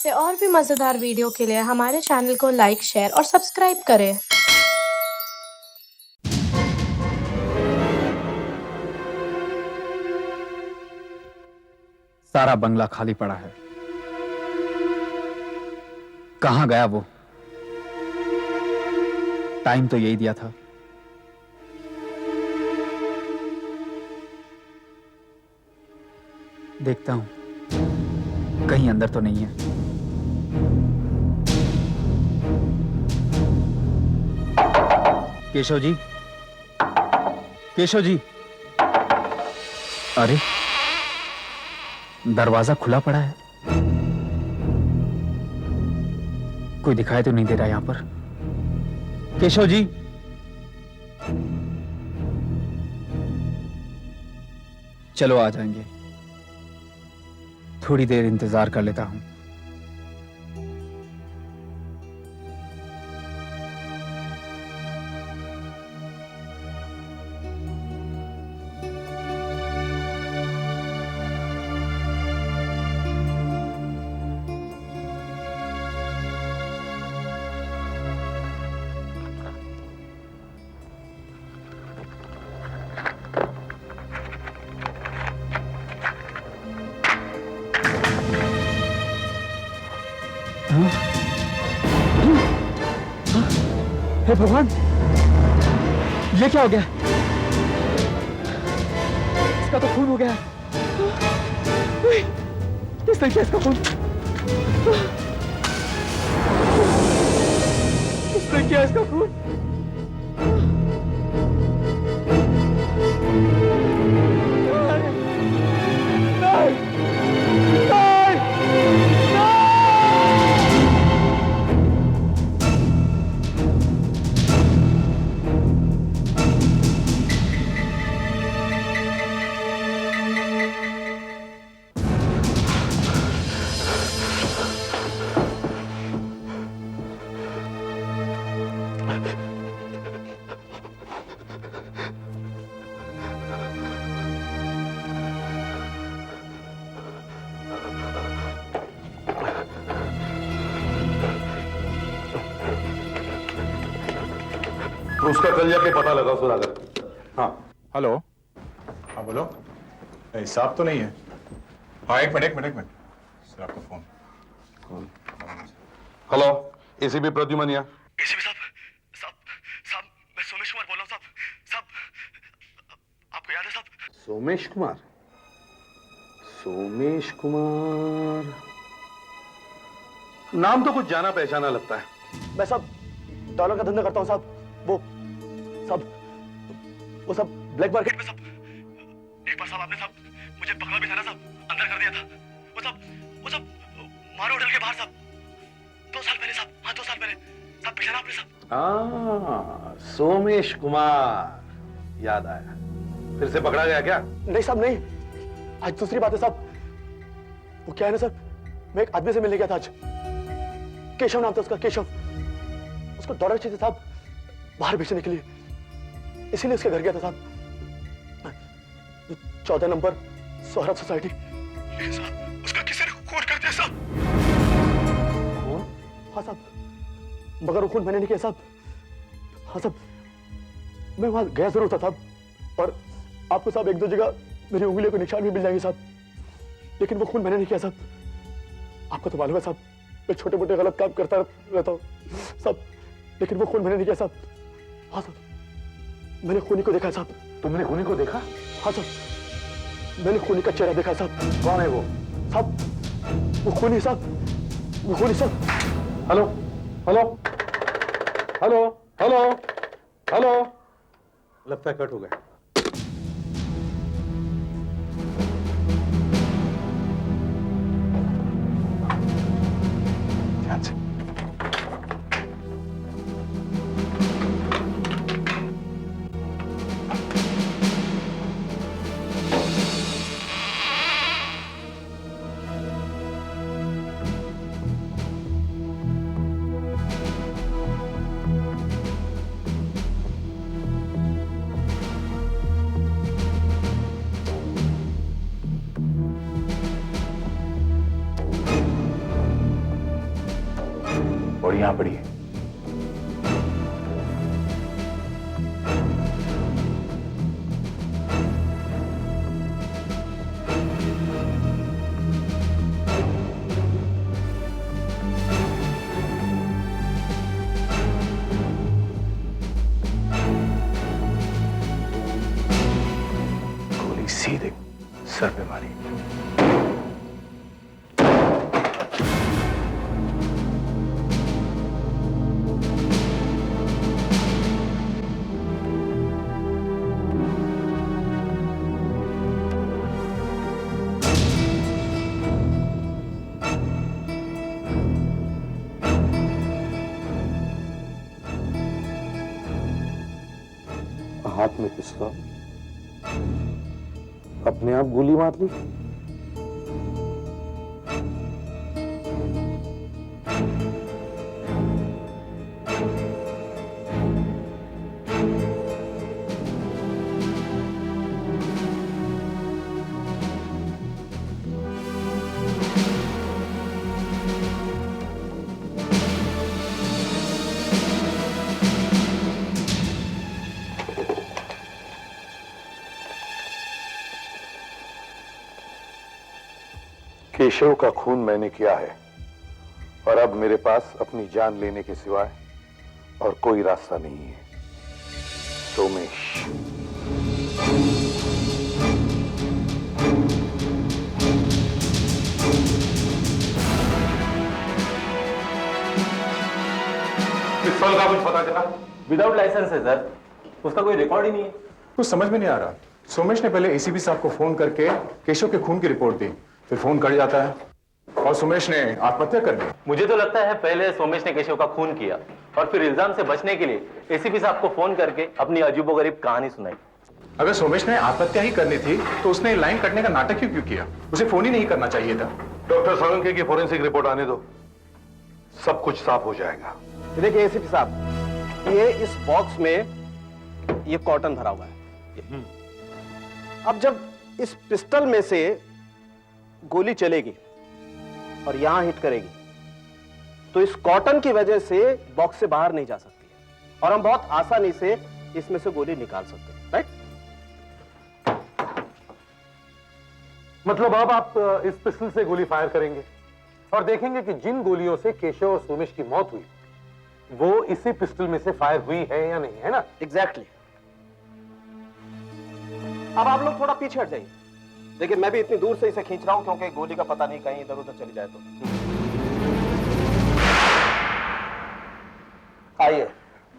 ऐसे और भी मज़ेदार वीडियो के लिए हमारे चैनल को लाइक, शेयर और सब्सक्राइब करें। सारा बंगला खाली पड़ा है। कहां गया वो? टाइम तो यही दिया था। देखता हूं कहीं अंदर तो नहीं है। केशव जी, केशव जी। अरे, दरवाजा खुला पड़ा है। कोई दिखाई तो नहीं दे रहा यहां पर। केशव जी। चलो आ जाएंगे। थोड़ी देर इंतजार कर लेता हूं। हे भगवान, ये क्या हो गया? इसका तो खून हो गया। किसने किया इसका खून? किसने किया इसका खून? तो उसका कल जाके पता लगा सुधाकर। हाँ हेलो। हाँ बोलो। नहीं, साहब तो नहीं है। हाँ एक मिनट सर, आपका फोन। हेलो, एसीपी प्रद्युमन यहाँ। एसीपी साहब मैं सोमेश कुमार बोल रहा हूँ साहब आपको याद है साहब? सोमेश कुमार? सोमेश कुमार नाम तो कुछ जाना पहचाना लगता है। मैं सब डॉलर का धंधा करता हूँ साहब। वो सब ब्लैक मार्केट में सब। एक बार साहब आपने साहब मुझे पकड़ा भी था ना साहब, अंदर कर दिया था। वो सब मारो होटल के बाहर साहब। 2 साल पहले साहब। हाँ 2 साल पहले साहब, पहचाना आपने साहब? सोमेश कुमार, याद आया। फिर से पकड़ा गया क्या? नहीं साहब नहीं, आज दूसरी बात है साहब। वो क्या है ना सर, मैं एक आदमी से मिलने गया था आज। केशव नाम था उसका, केशव। उसको डॉलर चाहिए साहब बाहर भेजने के लिए, इसीलिए उसके घर गया था साहब। 14 नंबर सोहराब सोसाइटी। लेकिन साहब उसका किसी ने खून कर दिया साहब। खून? हाँ साहब, मगर वो खून मैंने नहीं किया साहब। हाँ साहब, मैं वहां गया जरूर था साहब, और आपको साहब 1-2 जगह मेरी उंगलियों के निशान भी मिल जाएंगे साहब, लेकिन वो खून मैंने नहीं किया साहब। आपको तो मालूम है साहब, मैं छोटे मोटे गलत काम करता रहता हूँ साहब, लेकिन वो खून मैंने नहीं किया साहब। हाँ साहब, मैंने खूनी को देखा साहब। तुमने खूनी को देखा? हाँ साहब, मैंने खूनी का चेहरा देखा साहब। कौन है वो? साहब वो खूनी साहब, वो खूनी साहब। Hello hello hello hello hello. लगता है कट हो गया। ध्यान से। और यहां पड़ी है। गोली सीधे सर पे मारी। हाथ में पिस्तौल, अपने आप गोली मार ली। केशव का खून मैंने किया है और अब मेरे पास अपनी जान लेने के सिवाय और कोई रास्ता नहीं है। सोमेश, पिस्तौल का कुछ पता चला? विदाउट लाइसेंस है सर, उसका कोई रिकॉर्ड ही नहीं है। कुछ समझ में नहीं आ रहा। सोमेश ने पहले एसीपी साहब को फोन करके केशव के खून की रिपोर्ट दी, फिर फोन कट जाता है और सोमेश ने आत्महत्या कर ली। मुझे तो लगता है पहले सोमेश ने केशव का खून किया और फिर इल्जाम से बचने के लिए एसीपी साहब को फोन करके अपनी अजीबोगरीब कहानी सुनाई। अगर सोमेश ने आत्महत्या ही करनी थी तो उसने लाइन कटने का नाटक क्यों किया? उसे फोन ही नहीं करना चाहिए था। डॉक्टर सोलंकी की फोरेंसिक रिपोर्ट आने दो, सब कुछ साफ हो जाएगा। देखिए एसीपी साहब, ये इस बॉक्स में ये कॉटन भरा हुआ है। अब जब इस पिस्टल में से गोली चलेगी और यहां हिट करेगी तो इस कॉटन की वजह से बॉक्स से बाहर नहीं जा सकती है और हम बहुत आसानी से इसमें से गोली निकाल सकते हैं, राइट? मतलब अब आप इस पिस्टल से गोली फायर करेंगे और देखेंगे कि जिन गोलियों से केशव और सोमेश की मौत हुई वो इसी पिस्टल में से फायर हुई है या नहीं, है ना? एग्जैक्टली। अब आप लोग थोड़ा पीछे हट जाइए। देखिए मैं भी इतनी दूर से इसे खींच रहा हूं क्योंकि गोली का पता नहीं कहीं इधर उधर चली जाए तो। आइए।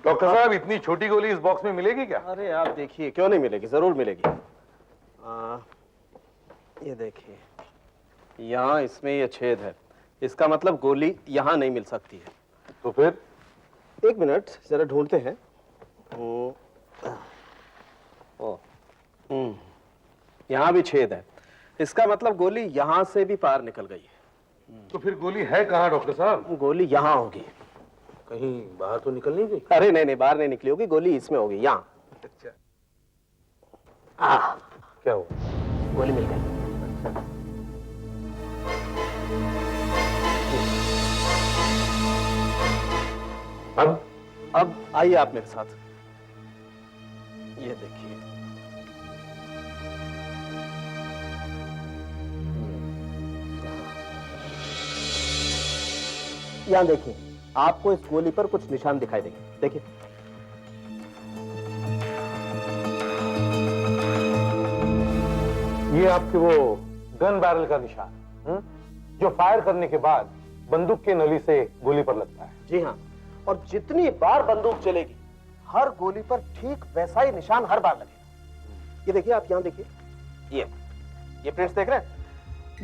डॉक्टर साहब, इतनी छोटी गोली इस बॉक्स में मिलेगी क्या? अरे आप देखिए, क्यों नहीं मिलेगी, जरूर मिलेगी। ये देखिए, यहाँ इसमें ये छेद है, इसका मतलब गोली यहाँ नहीं मिल सकती है। तो फिर? एक मिनट जरा ढूंढते हैं। यहाँ भी छेद है, इसका मतलब गोली यहाँ से भी पार निकल गई है। तो फिर गोली है कहाँ डॉक्टर साहब? गोली यहाँ होगी। कहीं बाहर तो निकल नहीं गई? अरे नहीं नहीं, बाहर नहीं निकली होगी, गोली इसमें होगी, यहाँ। अच्छा। क्या हुआ? गोली मिल गई। अब आइए आप मेरे साथ। ये देखिए, यहां देखिए, आपको इस गोली पर कुछ निशान दिखाई देंगे। देखिए, ये आपके वो गन बैरल का निशान, जो फायर करने के बाद बंदूक के नली से गोली पर लगता है। जी हाँ, और जितनी बार बंदूक चलेगी हर गोली पर ठीक वैसा ही निशान हर बार लगेगा। ये देखिए, आप यहाँ देखिए, ये प्रिंट्स देख रहे हैं?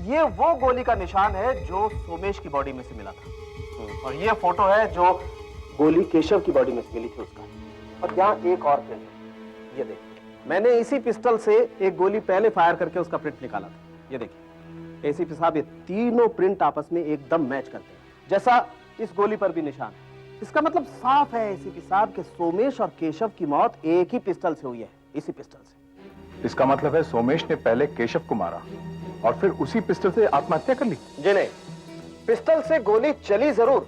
ये वो गोली का निशान है जो सोमेश की बॉडी में से मिला था, और ये फोटो है जो गोली केशव की बॉडी में से मिली थी उसका। और यहाँ एक और प्रिंट है, ये देखिए, मैंने इसी पिस्टल से एक गोली पहले फायर करके उसका प्रिंट निकाला था। ये देखिए एसीपी साहब, ये तीनों प्रिंट आपस में एकदम मैच करते हैं, जैसा इस गोली पर भी निशान है। इसका मतलब साफ है एसीपी साहब कि सोमेश और केशव की मौत एक ही पिस्टल से हुई है, इसी पिस्टल से। इसका मतलब है सोमेश ने पहले केशव को मारा और फिर उसी पिस्टल से आत्महत्या कर ली? जी नहीं, पिस्टल से गोली चली जरूर,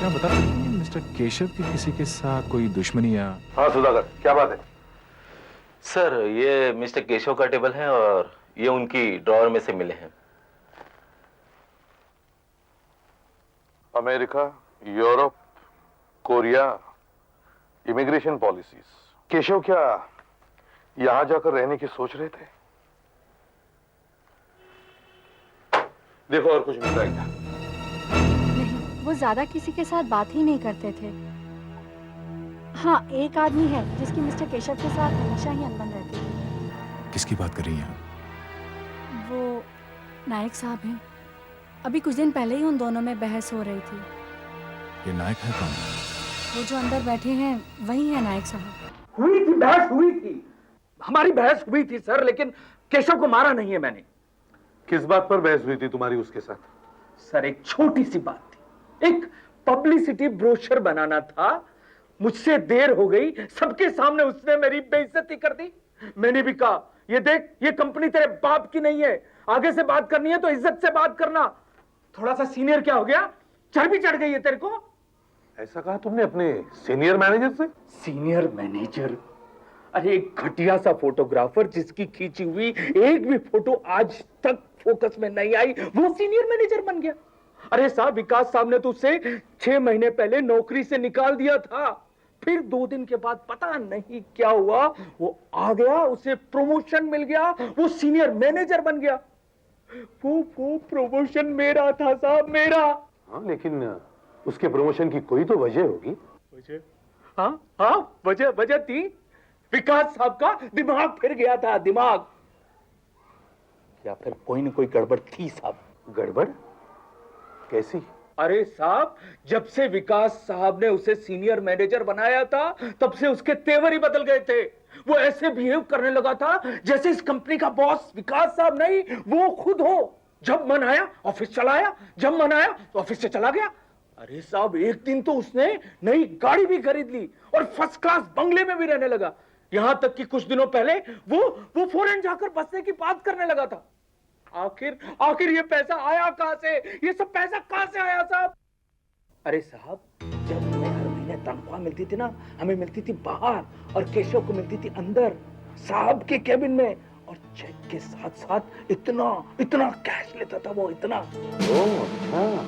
क्या बता सकते हैं मिस्टर केशव की किसी के साथ कोई दुश्मनी या? हाँ सुधाकर, क्या बात है? सर ये मिस्टर केशव का टेबल है और ये उनकी ड्रॉअर में से मिले हैं। America, Europe, Korea, immigration policies. Keshav क्या यहां जाकर रहने की सोच रहे थे? देखो और कुछ मिल रहा है क्या? नहीं, वो ज्यादा किसी के साथ बात ही नहीं करते थे। हाँ, एक आदमी है जिसकी मिस्टर केशव के साथ हमेशा ही अनबन रहती है। किसकी बात कर रही हैं? वो नायक साहब हैं। अभी कुछ दिन पहले ही उन दोनों में बहस हो रही थी। ये नायक है कौन? वो जो अंदर बैठे हैं वही है नायक साहब। हुई थी, बहस हुई थी, हमारी बहस हुई थी सर, लेकिन केशव को मारा नहीं है मैंने। किस बात पर बहस हुई थी तुम्हारी उसके साथ? सर एक छोटी सी बात थी, एक पब्लिसिटी ब्रोशर बनाना था। मुझसे देर हो गई, सबके सामने उसने मेरी बेइज्जती कर दी। मैंने भी कहा ये देख, ये कंपनी तेरे बाप की नहीं है, आगे से बात करनी है तो इज्जत से बात करना। थोड़ा सा सीनियर क्या हो गया, चर्बी चढ़ गई है तेरे को। ऐसा कहा तुमने अपने सीनियर मैनेजर से? Senior manager? अरे एक घटिया सा फोटोग्राफर जिसकी खींची हुई एक भी फोटो आज तक फोकस में नहीं आई, वो सीनियर मैनेजर बन गया। अरे साहब, विकास साहब ने तो उसे 6 महीने पहले नौकरी से निकाल दिया था, फिर 2 दिन के बाद पता नहीं क्या हुआ, वो आ गया, उसे प्रमोशन मिल गया, वो सीनियर मैनेजर बन गया। वो प्रमोशन मेरा था साहब, मेरा। हाँ, लेकिन उसके प्रमोशन की कोई तो वजह होगी। वजह? हाँ, वजह थी विकास साहब का दिमाग फिर गया था, दिमाग। या फिर कोई न कोई गड़बड़ थी साहब। गड़बड़ कैसी? अरे साहब, जब से विकास साहब ने उसे सीनियर मैनेजर बनाया था तब से उसके तेवर ही बदल गए थे। वो ऐसे बिहेव करने लगा था जैसे इस कंपनी का बॉस विकास साहब नहीं, वो खुद हो। जब मन आया ऑफिस चला आया, जब मन आया तो ऑफिस से चला गया। अरे साहब, एक दिन तो उसने नई गाड़ी भी खरीद ली और फर्स्ट क्लास बंगले में भी रहने लगा। यहां तक कि कुछ दिनों पहले वो फॉरेन जाकर बसने की बात करने लगा था। आखिर ये पैसा आया कहां से? ये सब पैसा कहां से आया साहब? अरे साहब, जब हमें हर महीने तनख्वाह मिलती थी ना, हमें मिलती थी बाहर और केशव को मिलती थी अंदर साहब के केबिन में, और चेक के साथ साथ इतना कैश लेता था वो, इतना। ओह अच्छा,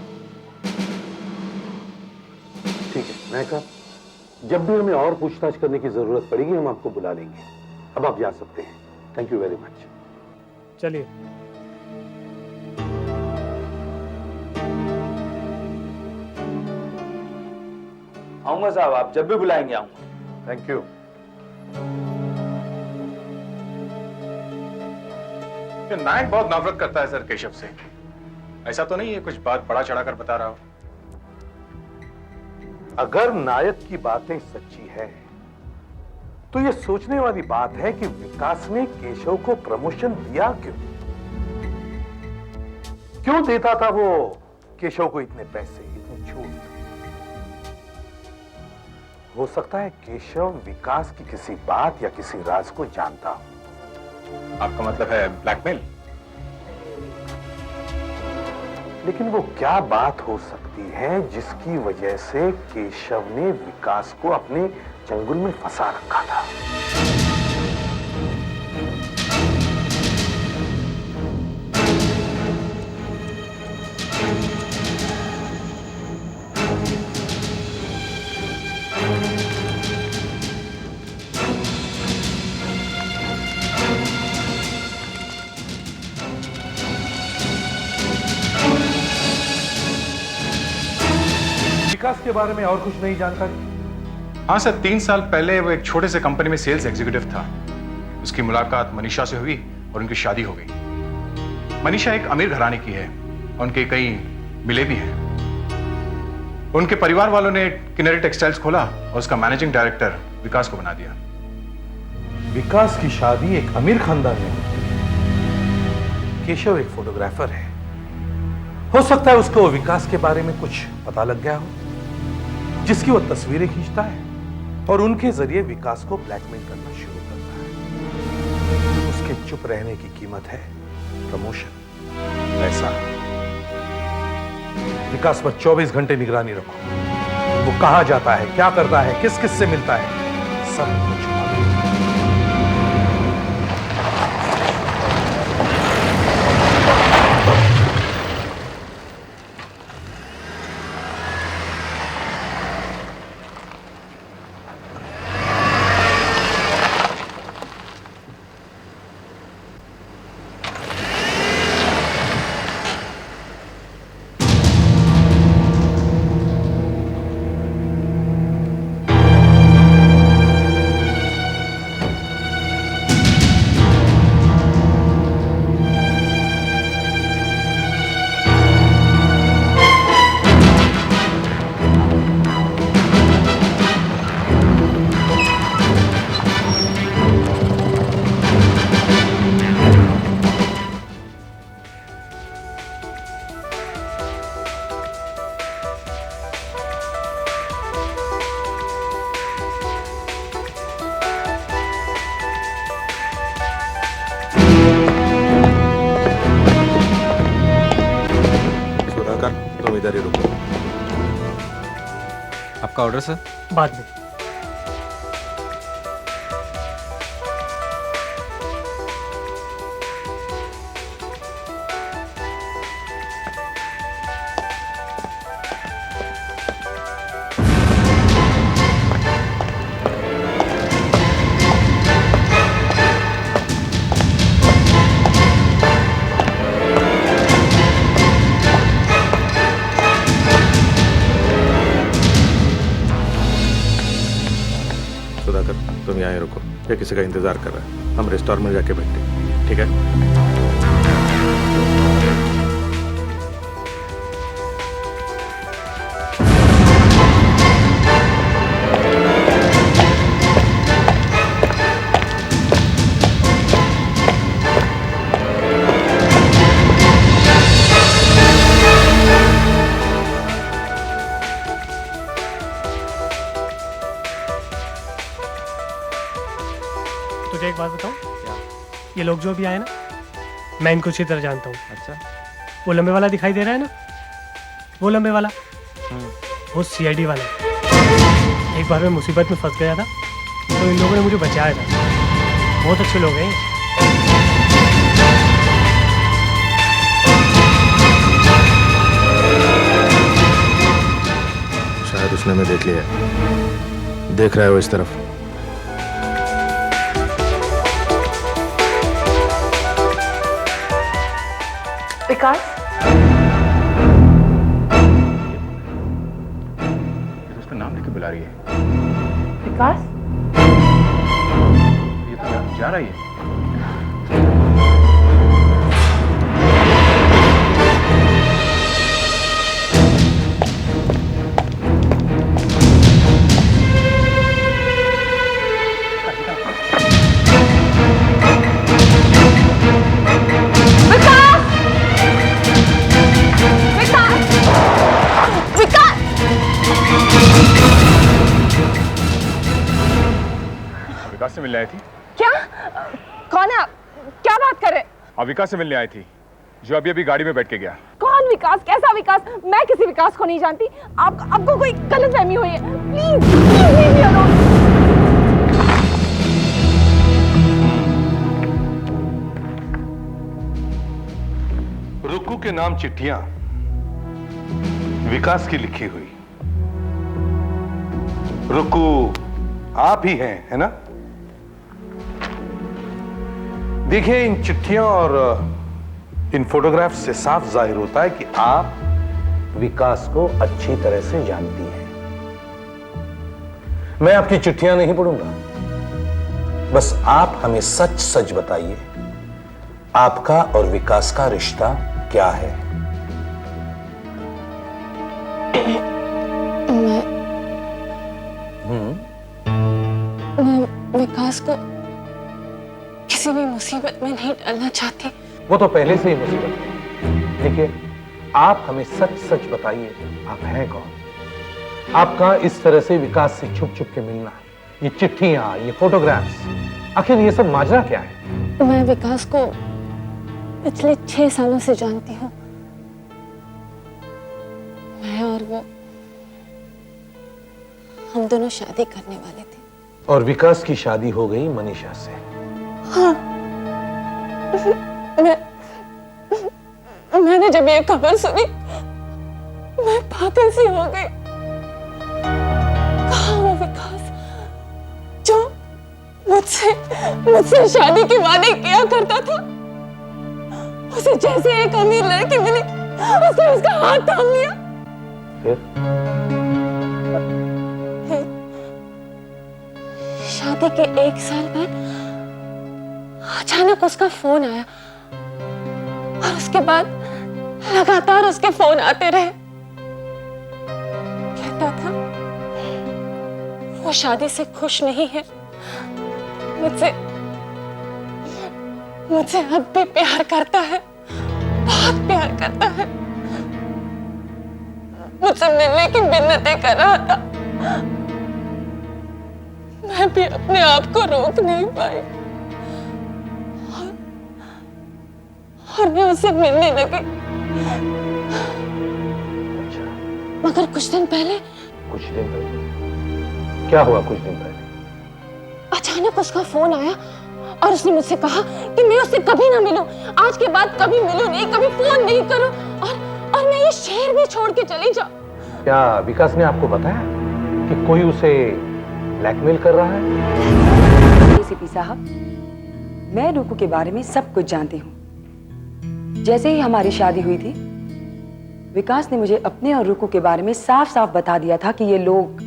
ठीक है। मैं कहा जब भी हमें और पूछताछ करने की जरूरत पड़ेगी हम आपको बुला लेंगे। अब आप जा सकते हैं। Thank you very much. चलिए। आऊंगा साहब, आप जब भी बुलाएंगे आऊंगा। Thank you. नायक बहुत नफरत करता है सर केशव से। ऐसा तो नहीं है कुछ बात बड़ा चढ़ाकर बता रहा हो? अगर नायक की बातें सच्ची है तो यह सोचने वाली बात है कि विकास ने केशव को प्रमोशन दिया क्यों देता था वो केशव को इतने पैसे, इतनी छूट? हो सकता है केशव विकास की किसी बात या किसी राज को जानता हो। आपका मतलब है ब्लैकमेल? लेकिन वो क्या बात हो सकती है जिसकी वजह से केशव ने विकास को अपने चंगुल में फंसा रखा था? विकास के बारे में और कुछ नहीं जानकारी? हाँ सर, 3 साल पहले वो एक छोटे से कंपनी में सेल्स एग्जीक्यूटिव था। उसकी मुलाकात मनीषा से हुई और उनकी शादी हो गई। मनीषा एक अमीर घराने की है और उनके कई मिले भी हैं। उनके परिवार वालों ने किनरी टेक्सटाइल्स खोला और उसका मैनेजिंग डायरेक्टर विकास को बना दिया। विकास की शादी एक अमीर खानदान में हुई। केशव एक फोटोग्राफर है, हो सकता है उसको विकास के बारे में कुछ पता लग गया हो, जिसकी वो तस्वीरें खींचता है और उनके जरिए विकास को ब्लैकमेल करना शुरू करता है। उसके चुप रहने की कीमत है प्रमोशन, पैसा। विकास पर 24 घंटे निगरानी रखो। वो कहां जाता है, क्या करता है, किस किस से मिलता है, सब कुछ मालूम है। तुम इधर ही रुको। आपका ऑर्डर सर? बाद में। सुधाकर, तुम यहाँ ही रुको, ये किसी का इंतजार कर रहा है। हम रेस्टोरेंट में जाके बैठते, ठीक है? तुझे एक बात बताऊं? ये लोग जो अभी आए ना, मैं इनको अच्छी तरह जानता हूँ। अच्छा। वो लंबे वाला दिखाई दे रहा है ना, वो लंबे वाला, वो CID वाला। एक बार मैं मुसीबत में फंस गया था, तो इन लोगों ने मुझे बचाया था। बहुत अच्छे लोग हैं ये। शायद उसने मैं देख लिया, देख रहा है वो इस तरफ। विकास, ये तो उसका नाम लेके बुला रही है। विकास, ये तो जा रही है। विकास से मिलने आई थी? क्या? कौन है आप? क्या बात कर रहे हैं? आप विकास से मिलने आई थी, जो अभी अभी गाड़ी में बैठ के गया। कौन विकास? कैसा विकास? मैं किसी विकास को नहीं जानती। आपको कोई गलतफहमी हुई है। Please please leave me alone. Rukku के नाम चिट्ठियां विकास की लिखी हुई। रुक्कू आप ही हैं, है ना? देखिए, इन चिट्ठियों और इन फोटोग्राफ से साफ जाहिर होता है कि आप विकास को अच्छी तरह से जानती हैं। मैं आपकी चिट्ठियां नहीं पढ़ूंगा, बस आप हमें सच सच बताइए, आपका और विकास का रिश्ता क्या है? मैं विकास को किसी भी मुसीबत में नहीं डालना चाहती। वो तो पहले से ही मुसीबत है। देखिए, आप हमें सच सच बताइए, आप हैं कौन? आपका इस तरह से विकास से छुप छुप के मिलना, ये चिट्ठियां, ये फोटोग्राफ्स, आखिर ये सब माजरा क्या है? मैं विकास को पिछले 6 सालों से जानती हूँ। मैं और वो हम दोनों शादी करने वाले थे। और विकास की शादी हो गई मनीषा से। हाँ, मैंने जब ये खबर सुनी मैं पागल सी हो गई। कहाँ वो विकास जो मुझसे शादी के वादे किया करता था? उसे जैसे एक अमीर लड़की मिली उसने उसका हाथ थाम लिया। फिर शादी के 1 साल बाद अचानक उसका फोन आया और उसके बाद लगातार उसके फोन आते रहे। कहता था वो शादी से खुश नहीं है, मुझसे अब भी प्यार करता है, बहुत प्यार करता है। मुझसे मिलने की मिन्नतें कर रहा था। मैं भी अपने आप को रोक नहीं पाई और मैं उससे मिलने लगी। मगर कुछ दिन पहले क्या हुआ? कुछ दिन पहले अचानक उसका फोन आया और उसने मुझसे कहा कि मैं उससे कभी ना मिलूं, आज के बाद कभी मिलूं नहीं, कभी फोन नहीं करूं और मैं ये शहर भी छोड़ के चली जाऊं। क्या विकास ने आपको बताया कि कोई उसे ब्लैकमेल कर रहा है? एसीपी साहब, मैं रुकू के बारे में सब कुछ जानती हूँ। जैसे ही हमारी शादी हुई थी, विकास ने मुझे अपने और रुकू के बारे में साफ साफ बता दिया था कि ये लोग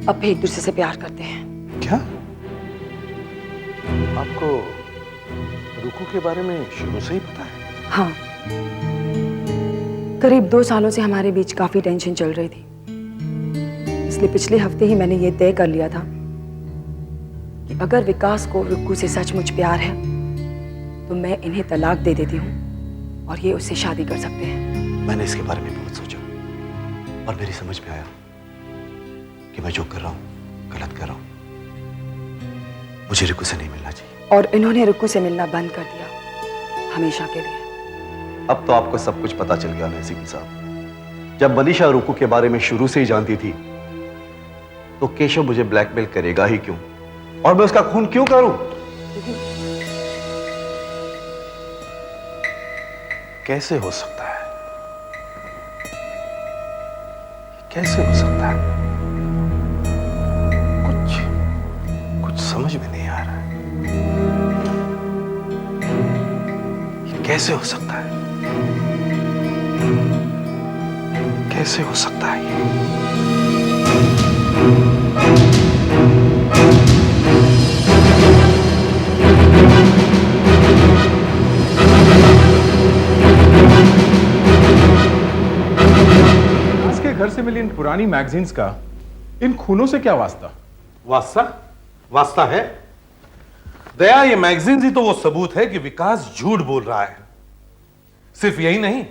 अब भी एक दूसरे से प्यार करते हैं। क्या आपको रुकू के बारे में शुरू से ही पता है? हाँ, करीब 2 सालों से हमारे बीच काफी टेंशन चल रही थी, इसलिए पिछले हफ्ते ही मैंने ये तय कर लिया था कि अगर विकास को रुकू से सचमुच प्यार है तो मैं इन्हें तलाक दे देती हूँ और ये उससे शादी कर सकते हैं। मैंने इसके बारे में बहुत सोचा और मेरी समझ में आया कि मैं जो कर रहा हूँ गलत कर रहा हूँ। मुझे रुकू से नहीं मिलना चाहिए। और इन्होंने रुकू से मिलना बंद कर दिया, हमेशा के लिए। अब तो आपको सब कुछ पता चल गया ना एसीपी साहब। जब मनीषा रुकू के बारे में शुरू से ही जानती थी तो केशव मुझे ब्लैकमेल करेगा ही क्यों, और मैं उसका खून क्यों करूं? कैसे हो सकता है? कैसे हो सकता है? कुछ समझ में नहीं आ रहा है। ये कैसे हो सकता है? कैसे हो सकता है ये? घर से मिली इन पुरानी मैगजीन्स का इन खूनों से क्या वास्ता? वास्ता है दया, ये मैगजीन्स ही तो वो सबूत है कि विकास झूठ बोल रहा है। सिर्फ यही नहीं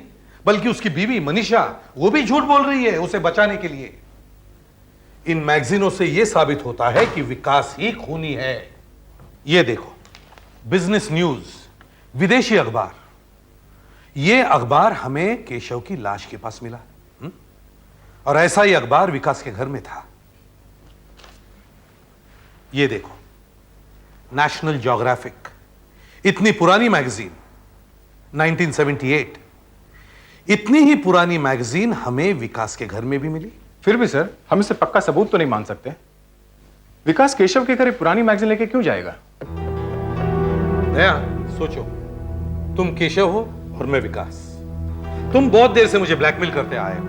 बल्कि उसकी बीवी मनीषा वो भी झूठ बोल रही है उसे बचाने के लिए। इन मैगजीनों से यह साबित होता है कि विकास ही खूनी है। ये देखो, बिजनेस न्यूज, विदेशी अखबार। यह अखबार हमें केशव की लाश के पास मिला और ऐसा ही अखबार विकास के घर में था। ये देखो, नेशनल ज्योग्राफिक, इतनी पुरानी मैगजीन, 1978। इतनी ही पुरानी मैगजीन हमें विकास के घर में भी मिली। फिर भी सर, हम इसे पक्का सबूत तो नहीं मान सकते। विकास केशव के घर एक पुरानी मैगजीन लेके क्यों जाएगा? दया, सोचो, तुम केशव हो और मैं विकास। तुम बहुत देर से मुझे ब्लैकमेल करते आए हो।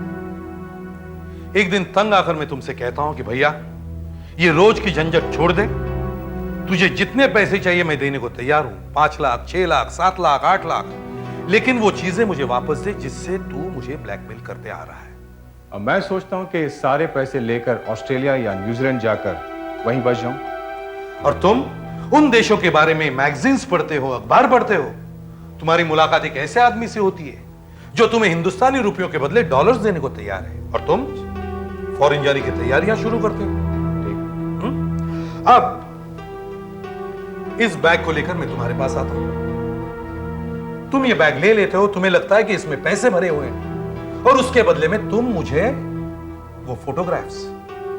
एक दिन तंग आकर मैं तुमसे कहता हूं कि भैया ये रोज की झंझट छोड़ दे, तुझे जितने पैसे चाहिए मैं देने को तैयार हूं, 5 लाख, 6 लाख, 7 लाख, 8 लाख, लेकिन वो चीजें मुझे वापस दे जिससे तू मुझे ब्लैकमेल करते आ रहा है। अब मैं सोचता हूं कि सारे पैसे लेकर ऑस्ट्रेलिया या न्यूजीलैंड जाकर वहीं बच जाऊं। और तुम उन देशों के बारे में मैगजीन्स पढ़ते हो, अखबार पढ़ते हो। तुम्हारी मुलाकात एक ऐसे आदमी से होती है जो तुम्हें हिंदुस्तानी रुपयों के बदले डॉलर्स देने को तैयार है, और तुम फॉरेन जाने की तैयारियां शुरू करते हो। अब इस बैग को लेकर मैं तुम्हारे पास आता हूं। तुम ये बैग ले लेते हो, तुम्हें लगता है कि इसमें पैसे भरे हुए हैं, और उसके बदले में तुम मुझे वो फोटोग्राफ्स,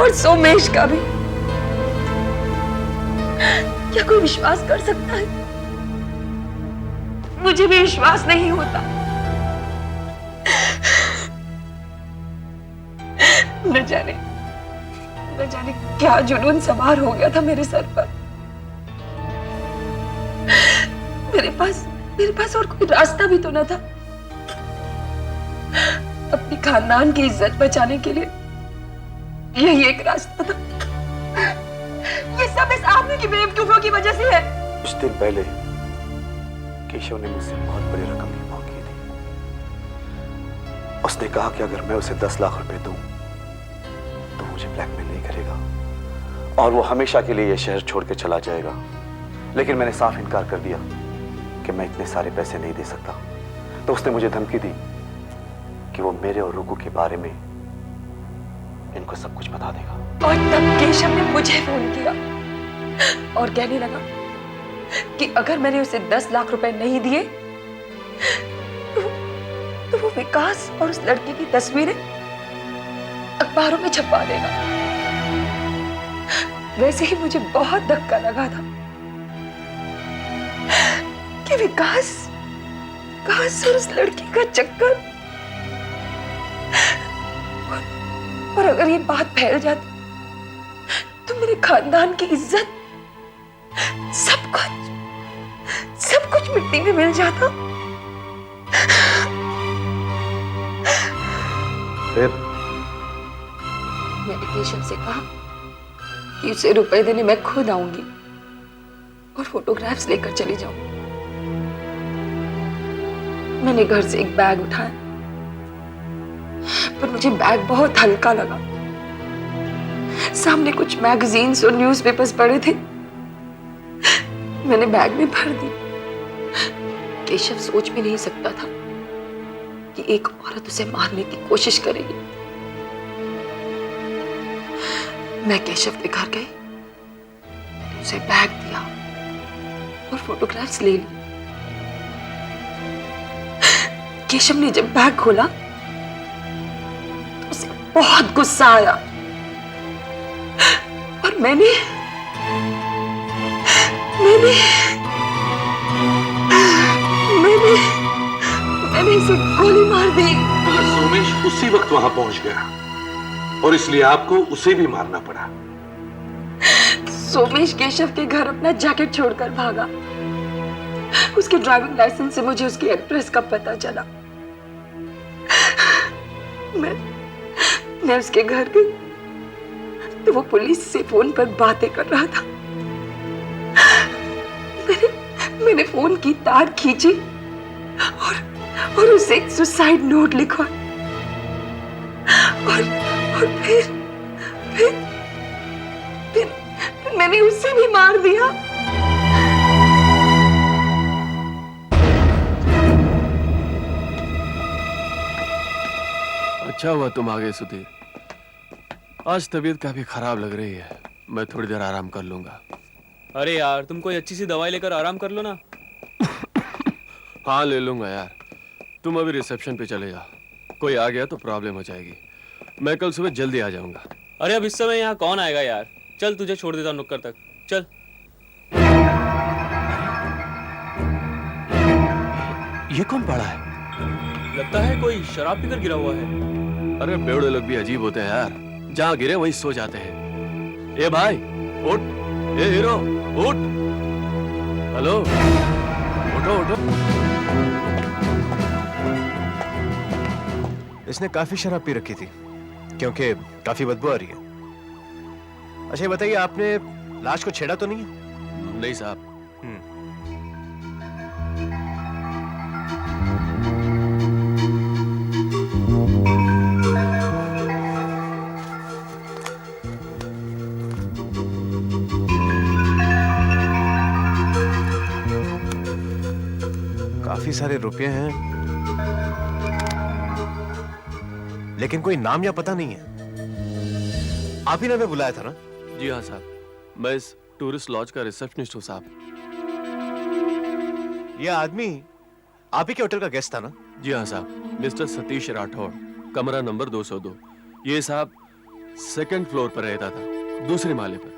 और सोमेश का भी। क्या कोई विश्वास कर सकता है? मुझे भी विश्वास नहीं होता। न जाने क्या जुनून सवार हो गया था मेरे सर पर। मेरे पास और कोई रास्ता भी तो न था। अपनी खानदान की इज्जत बचाने के लिए यही एक रास्ता था। ये सब इस आदमी की बेवकूफियों की वजह से है। कुछ दिन पहले केशव ने मुझसे बहुत बड़ी रकम की मांग की थी। उसने कहा कि अगर मैं उसे 10 लाख रुपए दूं तो मुझे ब्लैकमेल नहीं करेगा और वो हमेशा के लिए ये शहर छोड़ के चला जाएगा। लेकिन मैंने साफ इनकार कर दिया कि मैं इतने सारे पैसे नहीं दे सकता। तो उसने मुझे धमकी दी कि वो मेरे और रुकू के बारे में इनको सब कुछ बता देगा। और तब केशव ने मुझे फोन किया और कहने लगा कि अगर मैंने उसे 10 लाख रुपए नहीं दिए तो वो विकास और उस लड़की की तस्वीरें अखबारों में छपवा देगा। वैसे ही मुझे बहुत धक्का लगा था कि विकास और उस लड़की का चक्कर। और अगर ये बात फैल जाती तो मेरे खानदान की इज्जत, सब कुछ मिट्टी में मिल जाता। फिर मैंने केशव से कहा कि उसे रुपए देने मैं खुद आऊंगी और फोटोग्राफ्स लेकर चली जाऊंगी। मैंने घर से एक बैग उठाया, पर मुझे बैग बहुत हल्का लगा। सामने कुछ मैगजीन्स और न्यूज़पेपर्स पड़े थे। मैंने बैग में भर दी। केशव सोच भी नहीं सकता था कि एक औरत उसे मारने की कोशिश करेगी। मैं केशव के घर गई, मैंने उसे बैग दिया और फोटोग्राफ्स ले ली। केशव ने जब बैग खोला तो उसे बहुत गुस्सा आया और मैंने इसे गोली मार दी। मगर सोमेश उसी वक्त वहां पहुंच गया और इसलिए आपको उसे भी मारना पड़ा। सोमेश केशव के घर अपना जैकेट छोड़कर भागा। उसके ड्राइविंग लाइसेंस से मुझे उसकी एड्रेस का पता चला। मैं उसके घर गई तो वो पुलिस से फोन पर बातें कर रहा था। मैंने फोन की तार खींची और उसे एक सुसाइड नोट लिखा और फिर मैंने उसे भी मार दिया। अच्छा हुआ तुम आ गए सुधीर। आज तबीयत काफी खराब लग रही है। मैं थोड़ी देर आराम कर लूंगा। अरे यार तुम कोई अच्छी सी दवाई लेकर आराम कर लो ना। हाँ ले लूंगा यार। तुम अभी रिसेप्शन पे चले जाओ। कोई आ गया तो प्रॉब्लम हो जाएगी। मैं कल सुबह जल्दी आ जाऊंगा। अरे अब इस समय यहाँ कौन आएगा यार। चल तुझे छोड़ देता हूँ नुक्कड़ तक। चल। ये कौन पड़ा है? लगता है कोई शराब पीकर गिरा हुआ है। अरे बेवड़े लोग भी अजीब होते हैं यार। जहाँ गिरे वहीं सो जाते हैं। ए भाई उठ। ए हीरो उठ। हेलो उठो उठो। इसने काफी शराब पी रखी थी क्योंकि काफी बदबू आ रही है। अच्छा ये बताइए आपने लाश को छेड़ा तो नहीं है? नहीं साहब। काफी सारे रुपए हैं लेकिन कोई नाम या पता नहीं है। आप ही ने हमें बुलाया था ना? जी हाँ साहब। मैं इस टूरिस्ट लॉज का रिसेप्शनिस्ट हूँ साहब। यह आदमी आप ही के होटल का गेस्ट था ना? जी हाँ साहब। मिस्टर सतीश राठौड़, कमरा नंबर 202। ये साहब सेकंड फ्लोर पर रहता था, दूसरे माले पर।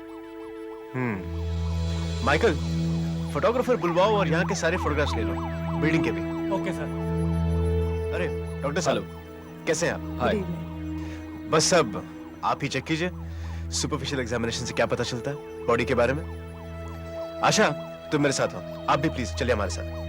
माइकल, फोटोग्राफर बुलवाओ और यहाँ के सारे फोटोग्राफ्स ले लो, बिल्डिंग के भी। Okay sir. अरे डॉक्टर साहब, कैसे हैं आप? हाय। बस सब आप ही चेक कीजिए, सुपरफिशियल एग्जामिनेशन से क्या पता चलता है बॉडी के बारे में। आशा, तुम मेरे साथ हो, आप भी प्लीज चलिए हमारे साथ।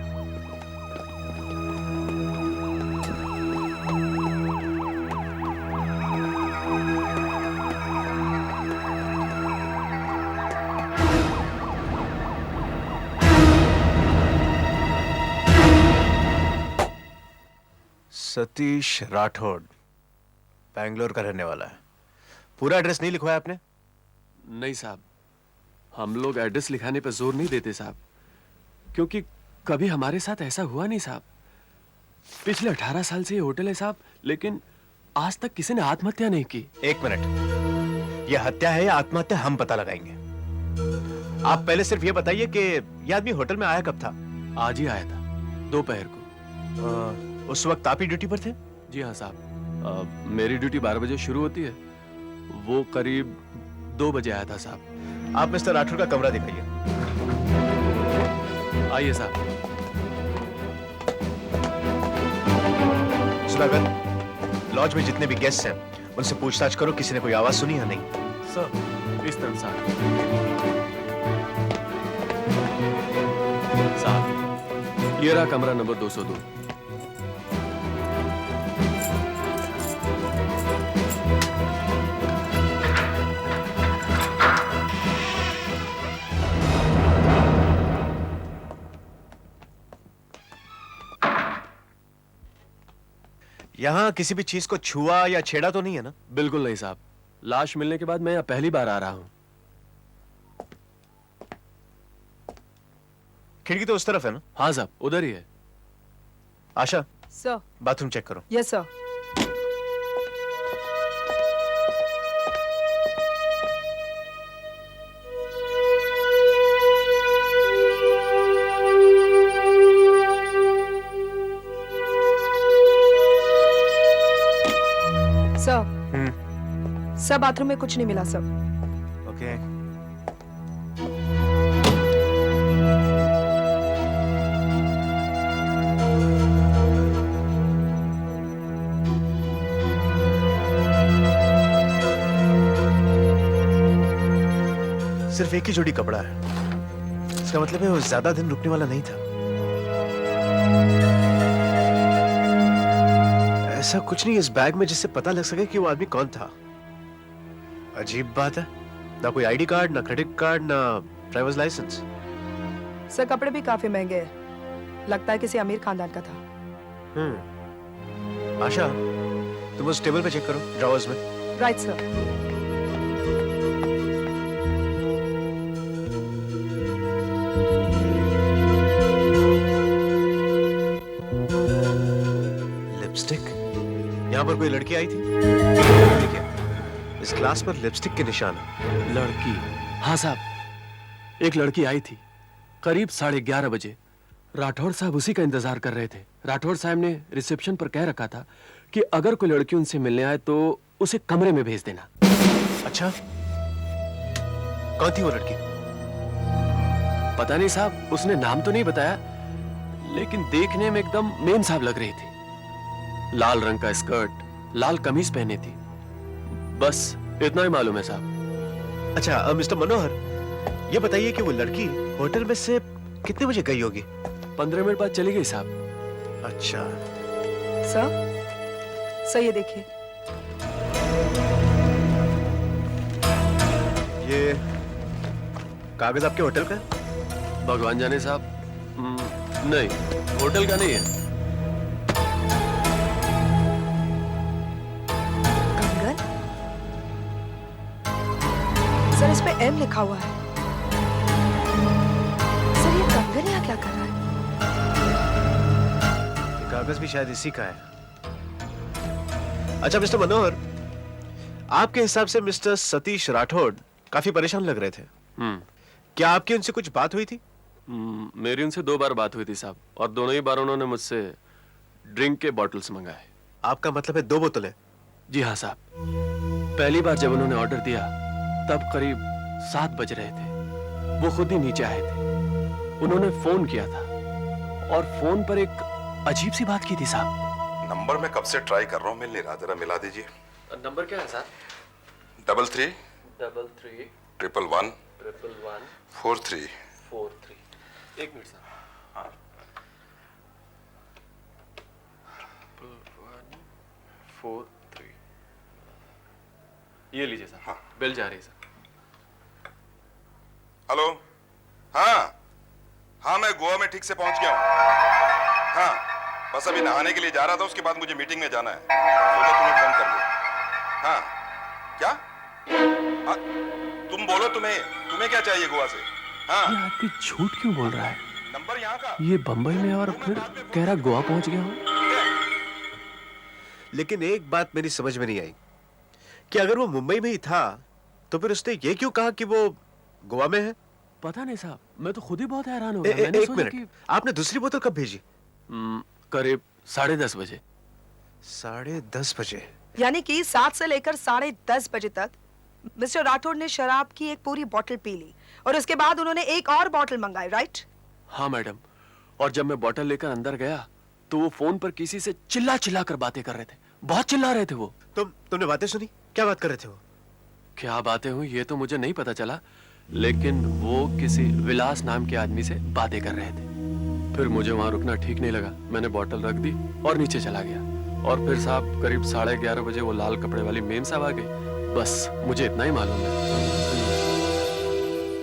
सतीश राठौड़, बैंगलोर का रहने वाला है। पूरा एड्रेस नहीं लिखवाया आपने? नहीं साहब, हम लोग एड्रेस लिखाने पर जोर नहीं देते साहब, क्योंकि कभी हमारे साथ ऐसा हुआ नहीं साहब। पिछले 18 साल से ये होटल है साहब, लेकिन आज तक किसी ने आत्महत्या नहीं की। एक मिनट, ये हत्या है या आत्महत्या हम पता लगाएंगे। आप पहले सिर्फ ये बताइए कि ये आदमी होटल में आया कब था? आज ही आया था, दोपहर को। उस वक्त आप ही ड्यूटी पर थे? जी हाँ साहब, मेरी ड्यूटी 12 बजे शुरू होती है, वो करीब 2 बजे आया था साहब। आप मिस्टर राठौर का कमरा दिखाइए। आइए साहब। सुधाकर, लॉज में जितने भी गेस्ट हैं उनसे पूछताछ करो, किसी ने कोई आवाज सुनी या नहीं। सर, इस तरफ साहब, ये रहा कमरा नंबर 202। यहाँ किसी भी चीज को छुआ या छेड़ा तो नहीं है ना? बिल्कुल नहीं साहब, लाश मिलने के बाद मैं यहाँ पहली बार आ रहा हूँ। खिड़की तो उस तरफ है ना? हाँ साहब, उधर ही है। आशा, सर। बाथरूम चेक करो। Yes sir. सर, बाथरूम में कुछ नहीं मिला सर। ओके। सिर्फ एक ही जोड़ी कपड़ा है, इसका मतलब है वो ज्यादा दिन रुकने वाला नहीं था। ऐसा कुछ नहीं इस बैग में जिससे पता लग सके कि वो आदमी कौन था। अजीब बात है, ना कोई आईडी कार्ड, ना क्रेडिट कार्ड, ना ड्राइवर्स लाइसेंस। सर, कपड़े भी काफी महंगे हैं, लगता है किसी अमीर खानदान का था। आशा, तुम उस टेबल पे चेक करो, ड्रॉवर्स में। Right sir. लिपस्टिक, यहाँ पर कोई लड़की आई थी? देखिए, इस ग्लास पर लिपस्टिक के निशान है। लड़की? हाँ साहब, एक लड़की आई थी करीब 11:30 बजे। राठौड़ साहब उसी का इंतजार कर रहे थे। राठौड़ साहब ने रिसेप्शन पर कह रखा था कि अगर कोई लड़की उनसे मिलने आए तो उसे कमरे में भेज देना। अच्छा, कौन थी वो लड़की? पता नहीं साहब, उसने नाम तो नहीं बताया, लेकिन देखने में एकदम मेम साहब लग रही थी। लाल रंग का स्कर्ट, लाल कमीज पहनी थी, बस इतना ही मालूम है साहब। अच्छा मिस्टर मनोहर, ये बताइए कि वो लड़की होटल में से कितने बजे गई होगी? 15 मिनट बाद चली गई साहब। अच्छा सर, ये देखिए। ये कागज आपके होटल का है? भगवान जाने साहब, नहीं, होटल का नहीं है। कंगन? सर, इस पे एम लिखा हुआ है। सर, ये कंगन यहाँ क्या कर रहा है? ये कागज भी शायद इसी का है। अच्छा मिस्टर मनोहर, आपके हिसाब से मिस्टर सतीश राठौड़ काफी परेशान लग रहे थे। क्या आपकी उनसे कुछ बात हुई थी? मेरी उनसे 2 बार बात हुई थी साहब, और दोनों ही बार उन्होंने मुझसे ड्रिंक के बॉटल्स मंगाए। आपका मतलब है 2 बोतलें? जी हाँ साहब। पहली बार जब उन्होंने ऑर्डर दिया तब करीब 7 बज रहे थे। वो खुद ही नीचे आए थे। उन्होंने फोन किया था और फोन पर एक अजीब सी बात की थी साहब। नंबर मैं कब से ट्राई कर रहा हूँ, मिल नहीं रहा, जरा मिला दीजिए। नंबर क्या है सर? 33 33 111 111 43 43। एक मिनट सर। हाँ 43। ये लीजिए सर। हाँ बिल जा रही है सर। हेलो। हाँ हाँ मैं गोवा में ठीक से पहुंच गया हूँ। हाँ बस अभी नहाने के लिए जा रहा था, उसके बाद मुझे मीटिंग में जाना है, सोचा तुम्हें फोन कर लूं। हाँ क्या? हाँ, तुम बोलो, तुम्हें क्या चाहिए गोवा से? हाँ ये आदमी झूठ क्यों बोल रहा है? नंबर यहाँ का। ये बंबई में और फिर कह रहा गोवा पहुंच गया हूँ। लेकिन एक बात मेरी समझ में नहीं आई कि अगर वो मुंबई में ही था तो फिर उसने ये क्यों कहा कि वो गोवा में है? पता नहीं साहब, मैं तो खुद ही बहुत हैरान हो गया। मैंने एक सोचा मिनट, कि आपने दूसरी बोतल कब भेजी? करीब 10:30 बजे। 10:30 बजे? यानी कि 7 से लेकर 10:30 बजे तक मिस्टर राठौड़ ने शराब की एक पूरी बोतल पी ली और उसके बाद उन्होंने एक और बोतल मंगाई, राइट? हाँ मैडम, और जब मैं बोतल लेकर अंदर गया तो वो फोन पर किसी से चिल्ला चिल्ला कर बातें कर रहे थे। बहुत चिल्ला रहे थे वो। तुमने बातें सुनी? क्या बात कर रहे थे वो? क्या बातें हुई ये तो मुझे नहीं पता चला, लेकिन वो किसी विलास नाम के आदमी से बातें कर रहे थे। फिर मुझे वहां रुकना ठीक नहीं लगा, मैंने बोतल रख दी और नीचे चला गया। और फिर साहब करीब 11:30 बजे वो लाल कपड़े वाली मेम साहब आ गई। बस मुझे इतना ही मालूम है।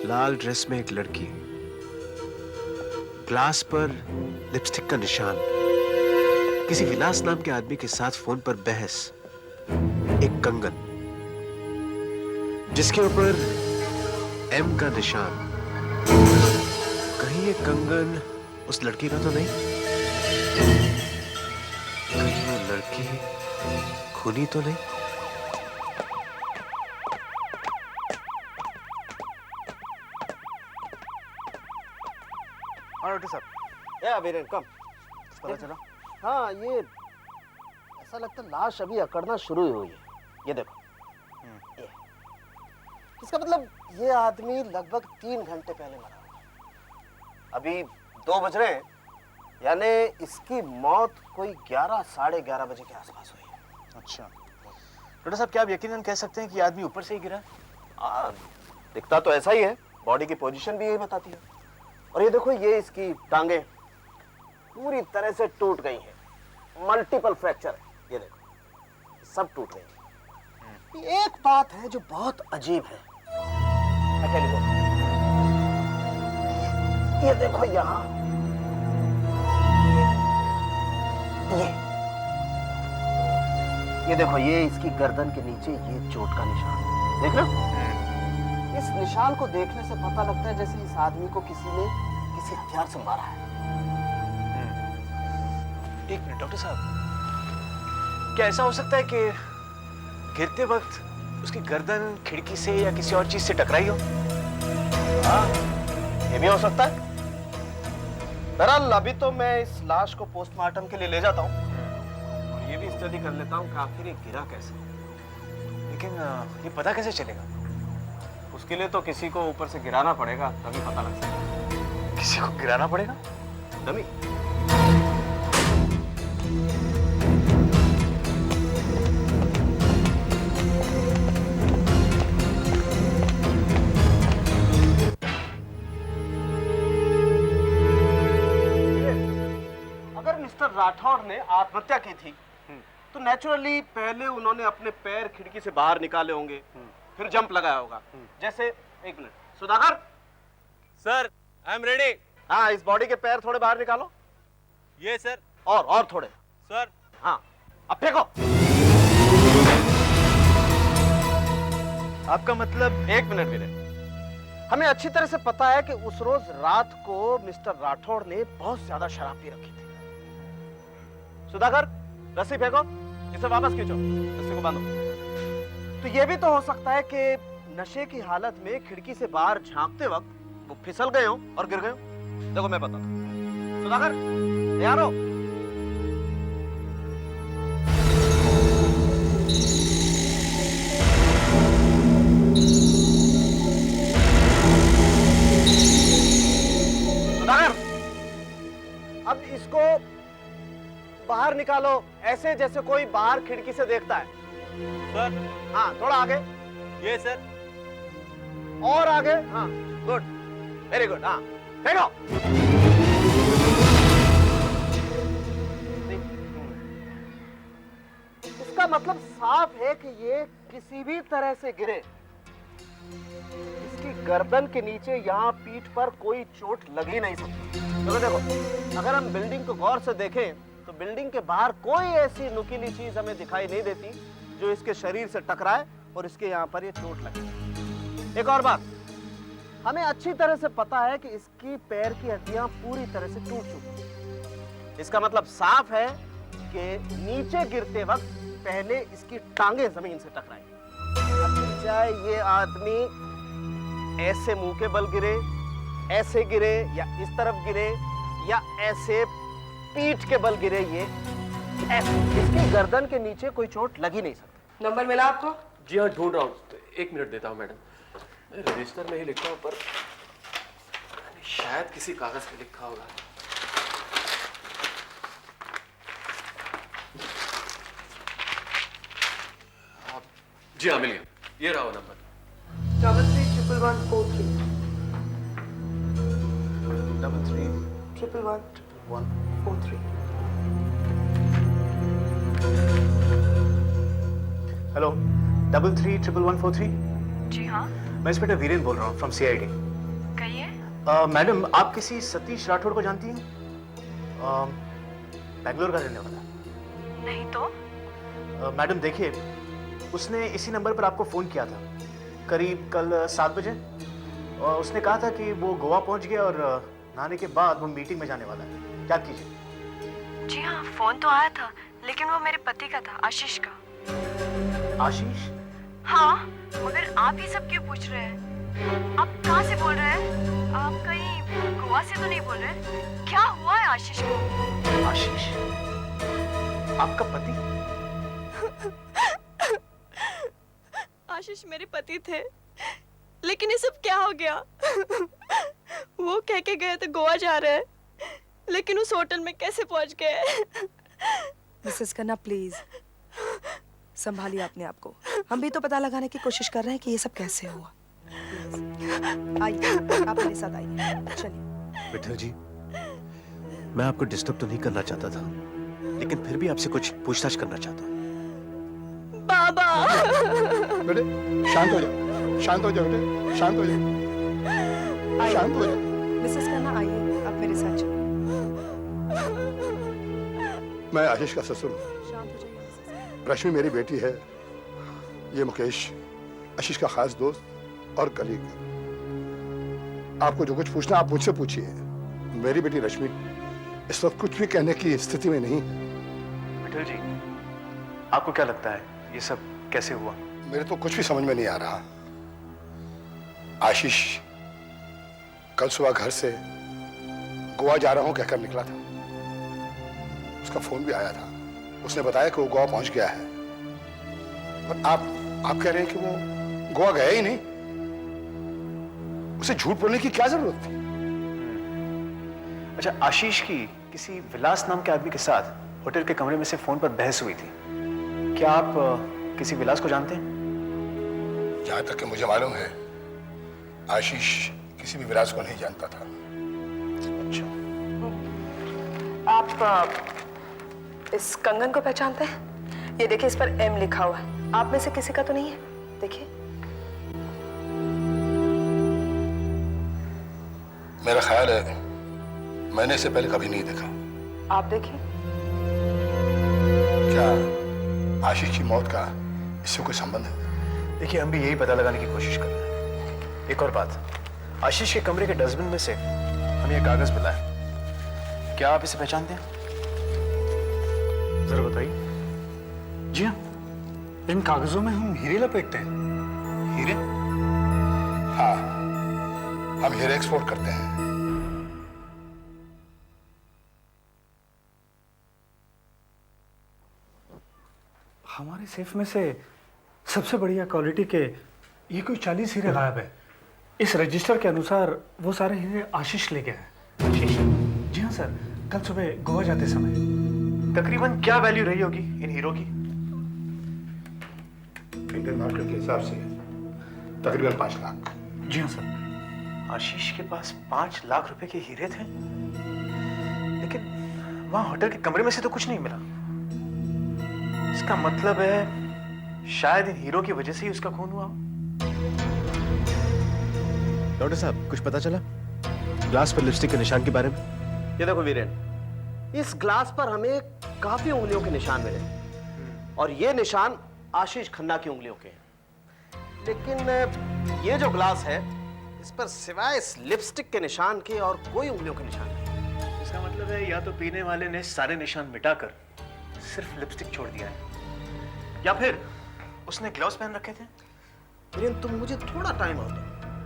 लाल ड्रेस में एक लड़की, ग्लास पर लिपस्टिक का निशान, किसी विलास नाम के आदमी के साथ फोन पर बहस, एक कंगन जिसके ऊपर M का निशान। कहीं ये कंगन उस लड़की का तो नहीं? कहीं वो लड़की खूनी तो नहीं? हाँ डॉक्टर साहब। या वीरेन कम। पता चला? हाँ ये ऐसा लगता है लाश अभी अकड़ना शुरू ही हुई है। ये देखो, ये इसका मतलब ये आदमी लगभग 3 घंटे पहले मरा होगा। अभी 2 बज रहे हैं, यानी इसकी मौत कोई 11 साढ़े 11 बजे के आसपास हुई है। अच्छा डॉक्टर साहब, क्या आप यकीनन कह सकते हैं कि आदमी ऊपर से ही गिरा? दिखता तो ऐसा ही है, बॉडी की पोजीशन भी यही बताती है। और ये देखो, ये इसकी टांगे पूरी तरह से टूट गई हैं, मल्टीपल फ्रैक्चर है। ये देखो सब टूट गई है। एक बात है जो बहुत अजीब है, ये देखो यहाँ ये देखो, ये इसकी गर्दन के नीचे ये चोट का निशान देख रहे हो? इस निशान को देखने से पता लगता है जैसे इस आदमी को किसी ने किसी हथियार से मारा है। एक मिनट डॉक्टर साहब, क्या ऐसा हो सकता है कि गिरते वक्त उसकी गर्दन खिड़की से या किसी और चीज से टकराई हो? हाँ, ये भी हो सकता है। बहरहाल अभी तो मैं इस लाश को पोस्टमार्टम के लिए ले जाता हूँ और ये भी स्टडी कर लेता हूँ कि आखिर ये गिरा कैसे। लेकिन ये पता कैसे चलेगा? उसके लिए तो किसी को ऊपर से गिराना पड़ेगा, तभी पता लग सकेगा। किसी को गिराना पड़ेगा? डमी। अगर मिस्टर राठौड़ ने आत्महत्या की थी तो नेचुरली पहले उन्होंने अपने पैर खिड़की से बाहर निकाले होंगे, फिर जंप लगाया होगा। जैसे, एक minute Sudhakar. Sir I am ready. हाँ, इस बॉडी के पैर थोड़े बाहर निकालो। ये सर। और थोड़े। सर। हाँ, अब फेंको। आपका मतलब? एक मिनट वीरे, हमें अच्छी तरह से पता है कि उस रोज रात को मिस्टर राठौड़ ने बहुत ज्यादा शराब पी रखी थी। सुधाकर, रस्सी फेंको, इसे वापस खींचो, रस्सी को बांधो। तो यह भी तो हो सकता है कि नशे की हालत में खिड़की से बाहर झांकते वक्त वो फिसल गए हो और गिर गए हो। देखो मैं बताता हूं। सुधाकर, तैयार हो? इसको बाहर निकालो, ऐसे जैसे कोई बाहर खिड़की से देखता है। सर। हाँ, थोड़ा आगे। ये सर। और आगे। हाँ, गुड, वेरी गुड। हाँ, फेंको। इसका मतलब साफ है कि ये किसी भी तरह से गिरे। इसकी गर्दन के नीचे यहाँ पीठ पर कोई चोट लग ही नहीं सकती। देखो देखो, अगर हम बिल्डिंग को गौर से देखें तो बिल्डिंग के बाहर कोई ऐसी नुकीली चीज हमें दिखाई नहीं देती जो इसके शरीर से टकराए और इसके यहाँ पर ये चोट लगे। एक और बात, हमें अच्छी तरह से पता है कि इसकी पैर की हड्डियां पूरी तरह से टूट चुकी हैं। इसका मतलब साफ है कि नीचे गिरते वक्त पहले इसकी टांगे जमीन से टकराई। चाहे ये आदमी ऐसे मुंह के बल गिरे, ऐसे गिरे, या इस तरफ गिरे, या ऐसे पीठ के बल गिरे, ये ऐसे, इसकी गर्दन के नीचे कोई चोट लग ही नहीं सकती। नंबर मिला आपको? जी हाँ, ढूंढ रहा हूँ, 1 मिनट देता हूँ मैडम। रजिस्टर में ही लिखा हूँ, पर शायद किसी कागज पे लिखा होगा। जी हाँ, मिल गया, ये रहा वो नंबर। 331143 331143। हेलो, 331143। जी हाँ। मैं इंस्पेक्टर वीरेन बोल रहा हूँ फ्रॉम सीआईडी। कहिए। मैडम, आप किसी सतीश राठौड़ को जानती हैं? बेंगलोर का रहने वाला। नहीं तो। मैडम देखिए, उसने इसी नंबर पर आपको फोन किया था करीब कल 7 बजे, और उसने कहा था कि वो गोवा पहुंच गया और नहाने के बाद वो मीटिंग में जाने वाला है। क्या कीजिए? जी हाँ, फोन तो आया था, लेकिन वो मेरे पति का था, आशीष का। आशीष? हाँ, मगर आप ये सब क्यों पूछ रहे हैं? आप कहाँ से बोल रहे हैं? आप कहीं गोवा से तो नहीं बोल रहे? क्या हुआ है आशीष को? आशीष आपका पति? आशीष मेरे पति थे, लेकिन ये सब क्या हो गया? वो कह के गए थे गोवा जा रहे हैं, लेकिन उस होटल में कैसे पहुंच गए? मिसेस खन्ना प्लीज संभालिए अपने आप को। हम भी तो पता लगाने की कोशिश कर रहे हैं कि ये सब कैसे हुआ। आइए, आप मेरे साथ आइए, चलिए। विठल जी, मैं आपको डिस्टर्ब तो नहीं करना चाहता था, लेकिन फिर भी आपसे कुछ पूछताछ करना चाहता हूँ। बाबा! बेटे शांत हो जाओ, शांत हो जाओ बेटे, शांत हो जाओ, शांत हो जाओ। मिसेस खन्ना आइए, आप मेरे साथ चलिए। मैं आशीष का ससुर हूँ। रश्मि मेरी बेटी है, ये मुकेश आशीष का खास दोस्त और कलीग। आपको जो कुछ पूछना आप मुझसे पूछिए। मेरी बेटी रश्मि इस वक्त कुछ भी कहने की स्थिति में नहीं है। विठल जी, आपको क्या लगता है ये सब कैसे हुआ? मेरे तो कुछ भी समझ में नहीं आ रहा। आशीष कल सुबह घर से गोवा जा रहा हूं कहकर निकला था। उसका फोन भी आया था, उसने बताया कि वो गोवा पहुंच गया है। पर आप कह रहे हैं कि वो गोवा गया ही नहीं। उसे झूठ बोलने की क्या जरूरत थी? अच्छा, आशीष की किसी विलास नाम के आदमी के साथ होटल के कमरे में से फोन पर बहस हुई थी। क्या आप किसी विलास को जानते हैं? जहां तक कि मुझे मालूम है, आशीष किसी भी विलास को नहीं जानता था। अच्छा। आप इस कंगन को पहचानते हैं? ये देखिए, इस पर M लिखा हुआ है। आप में से किसी का तो नहीं है? देखिए। मेरा ख्याल है मैंने इसे पहले कभी नहीं देखा। आप देखिए। क्या आशीष की मौत का इससे कोई संबंध है? देखिए, हम भी यही पता लगाने की कोशिश कर रहे हैं। एक और बात, आशीष के कमरे के डस्टबिन में से हमें यह कागज मिला है। क्या आप इसे पहचानते हैं? जरा बताइए। जी हाँ, इन कागजों में हम हीरे लपेटते हैं। हीरे? हाँ, हम हीरे एक्सपोर्ट करते हैं। हमारे सेफ में से सबसे बढ़िया क्वालिटी के ये कोई 40 हीरे गायब है। इस रजिस्टर के अनुसार वो सारे हीरे आशीष ले गया है। आशीष? जी हाँ सर, कल सुबह गोवा जाते समय तकरीबन क्या वैल्यू रही होगी इन हीरो की? इंडियन मार्केट के हिसाब से तकरीबन 5 लाख। जी हाँ सर। आशीष के पास 5 लाख रुपए के हीरे थे, लेकिन वहां होटल के कमरे में से तो कुछ नहीं मिला। इसका मतलब है शायद इन हीरो की वजह से ही उसका खून हुआ। डॉक्टर साहब कुछ पता चला ग्लास पर लिपस्टिक के निशान के बारे में? ये देखो वीरेन, इस ग्लास पर हमें काफी उंगलियों के निशान मिले और ये निशान आशीष खन्ना की उंगलियों के हैं। लेकिन ये जो ग्लास है इस पर सिवाय इस लिपस्टिक के निशान के और कोई उंगलियों के निशान नहीं। इसका मतलब है या तो पीने वाले ने सारे निशान मिटाकर सिर्फ लिपस्टिक छोड़ दिया है, या फिर उसने ग्लव्स पहन रखे थे। वीरेन तुम मुझे थोड़ा टाइम और दो,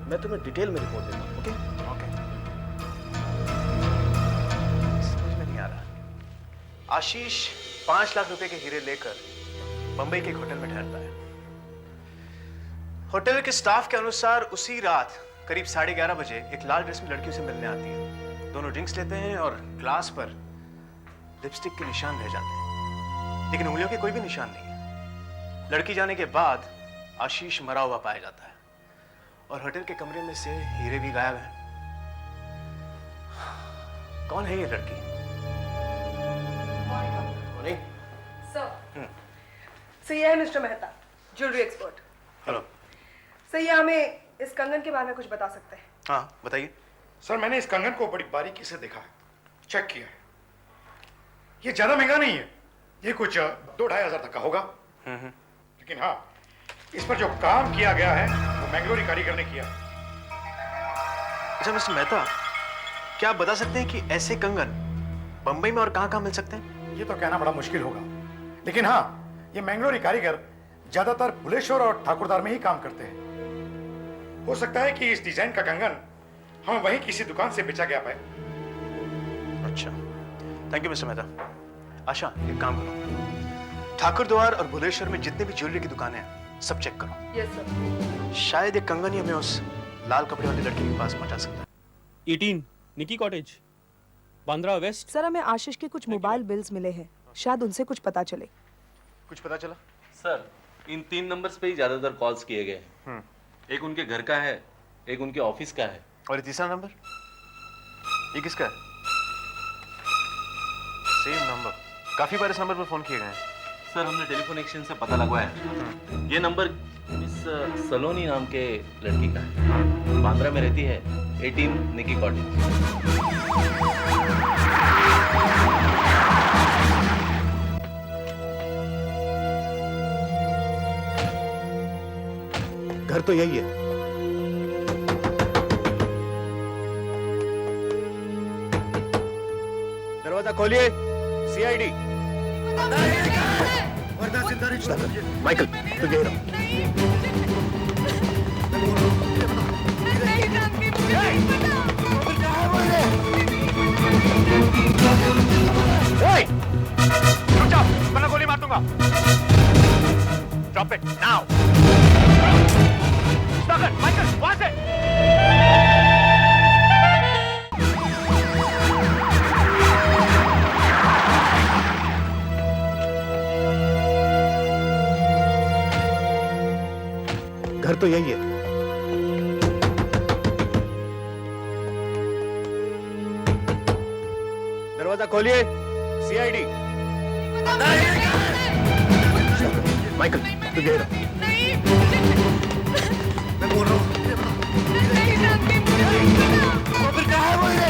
मैं तुम्हें डिटेल में रिपोर्ट देता हूँ। ओके? समझ में नहीं आ रहा। आशीष 5 लाख रुपए के हीरे लेकर मुंबई के एक होटल में ठहरता है। होटल के स्टाफ के अनुसार उसी रात करीब 11:30 बजे एक लाल ड्रेस में लड़की उसे मिलने आती है। दोनों ड्रिंक्स लेते हैं और ग्लास पर लिपस्टिक के निशान रह जाते हैं, लेकिन उंगलियों के कोई भी निशान नहीं है। लड़की जाने के बाद आशीष मरा हुआ पाया जाता है और होटल के कमरे में से हीरे भी गायब हैं। कौन है ये लड़की? सर ये है mister Mehta, jewellery expert. Hello sir ये हमें इस कंगन के बारे में कुछ बता सकते हैं? हाँ बताइए। सर मैंने इस कंगन को बड़ी बारीकी से देखा है, चेक किया है। ये ज्यादा महंगा नहीं है, ये कुछ 2-2.5 हजार तक का होगा। लेकिन हाँ, इस पर जो काम किया गया है वो मैंगलोरी कारीगर ने किया। अच्छा मिस्टर मेहता, क्या आप बता सकते हैं कि ऐसे कंगन बंबई में और कहां-कहां मिल सकते हैं? ये तो कहना बड़ा मुश्किल होगा, लेकिन हाँ ये मैंगलोरी कारीगर ज्यादातर भुलेश्वर और ठाकुरदार में ही काम करते हैं। हो सकता है कि इस डिजाइन का कंगन हम वहीं किसी दुकान से बेचा गया पाए। अच्छा, थैंक यू मिस्टर मेहता। आशा एक काम करो, ठाकुर द्वार और भुलेश्वर में जितने भी ज्वेलरी की दुकानें हैं सब चेक करो। Yes sir. शायद एक कंगन ही हमें उस लाल कपड़े वाली लड़की के पास पहुंचा सकता है। 18 निकी कॉटेज, बांद्रा वेस्ट। सर हमें आशीष के कुछ मोबाइल बिल्स मिले हैं, शायद उनसे कुछ पता चले। कुछ पता चला? सर इन 3 नंबर्स पे ही ज्यादातर कॉल्स किए गए हैं। एक उनके घर का है, एक उनके ऑफिस का है, और ये तीसरा नंबर ये किसका है? सेम नंबर, काफी बार इस नंबर पर फोन किए गए हैं। सर हमने टेलीफोन एक्सचेंज से पता लगवाया, ये नंबर मिस सलोनी नाम के लड़की का है, बांद्रा में रहती है, 18 निकी कॉटेज। घर तो यही है। दरवाजा खोलिए, सीआईडी। वरना जिंदा रिश्ता कर। माइकल तू यही रहो। रुक जाओ, वरना गोली मार दूंगा। Drop it now. Stop it, Michael, वहां से। घर तो यही है। दरवाजा खोलिए, सीआईडी। माइकल तू यही रहो। मैं बोल रहा हूँ। फिर कहाँ है वो हीरे?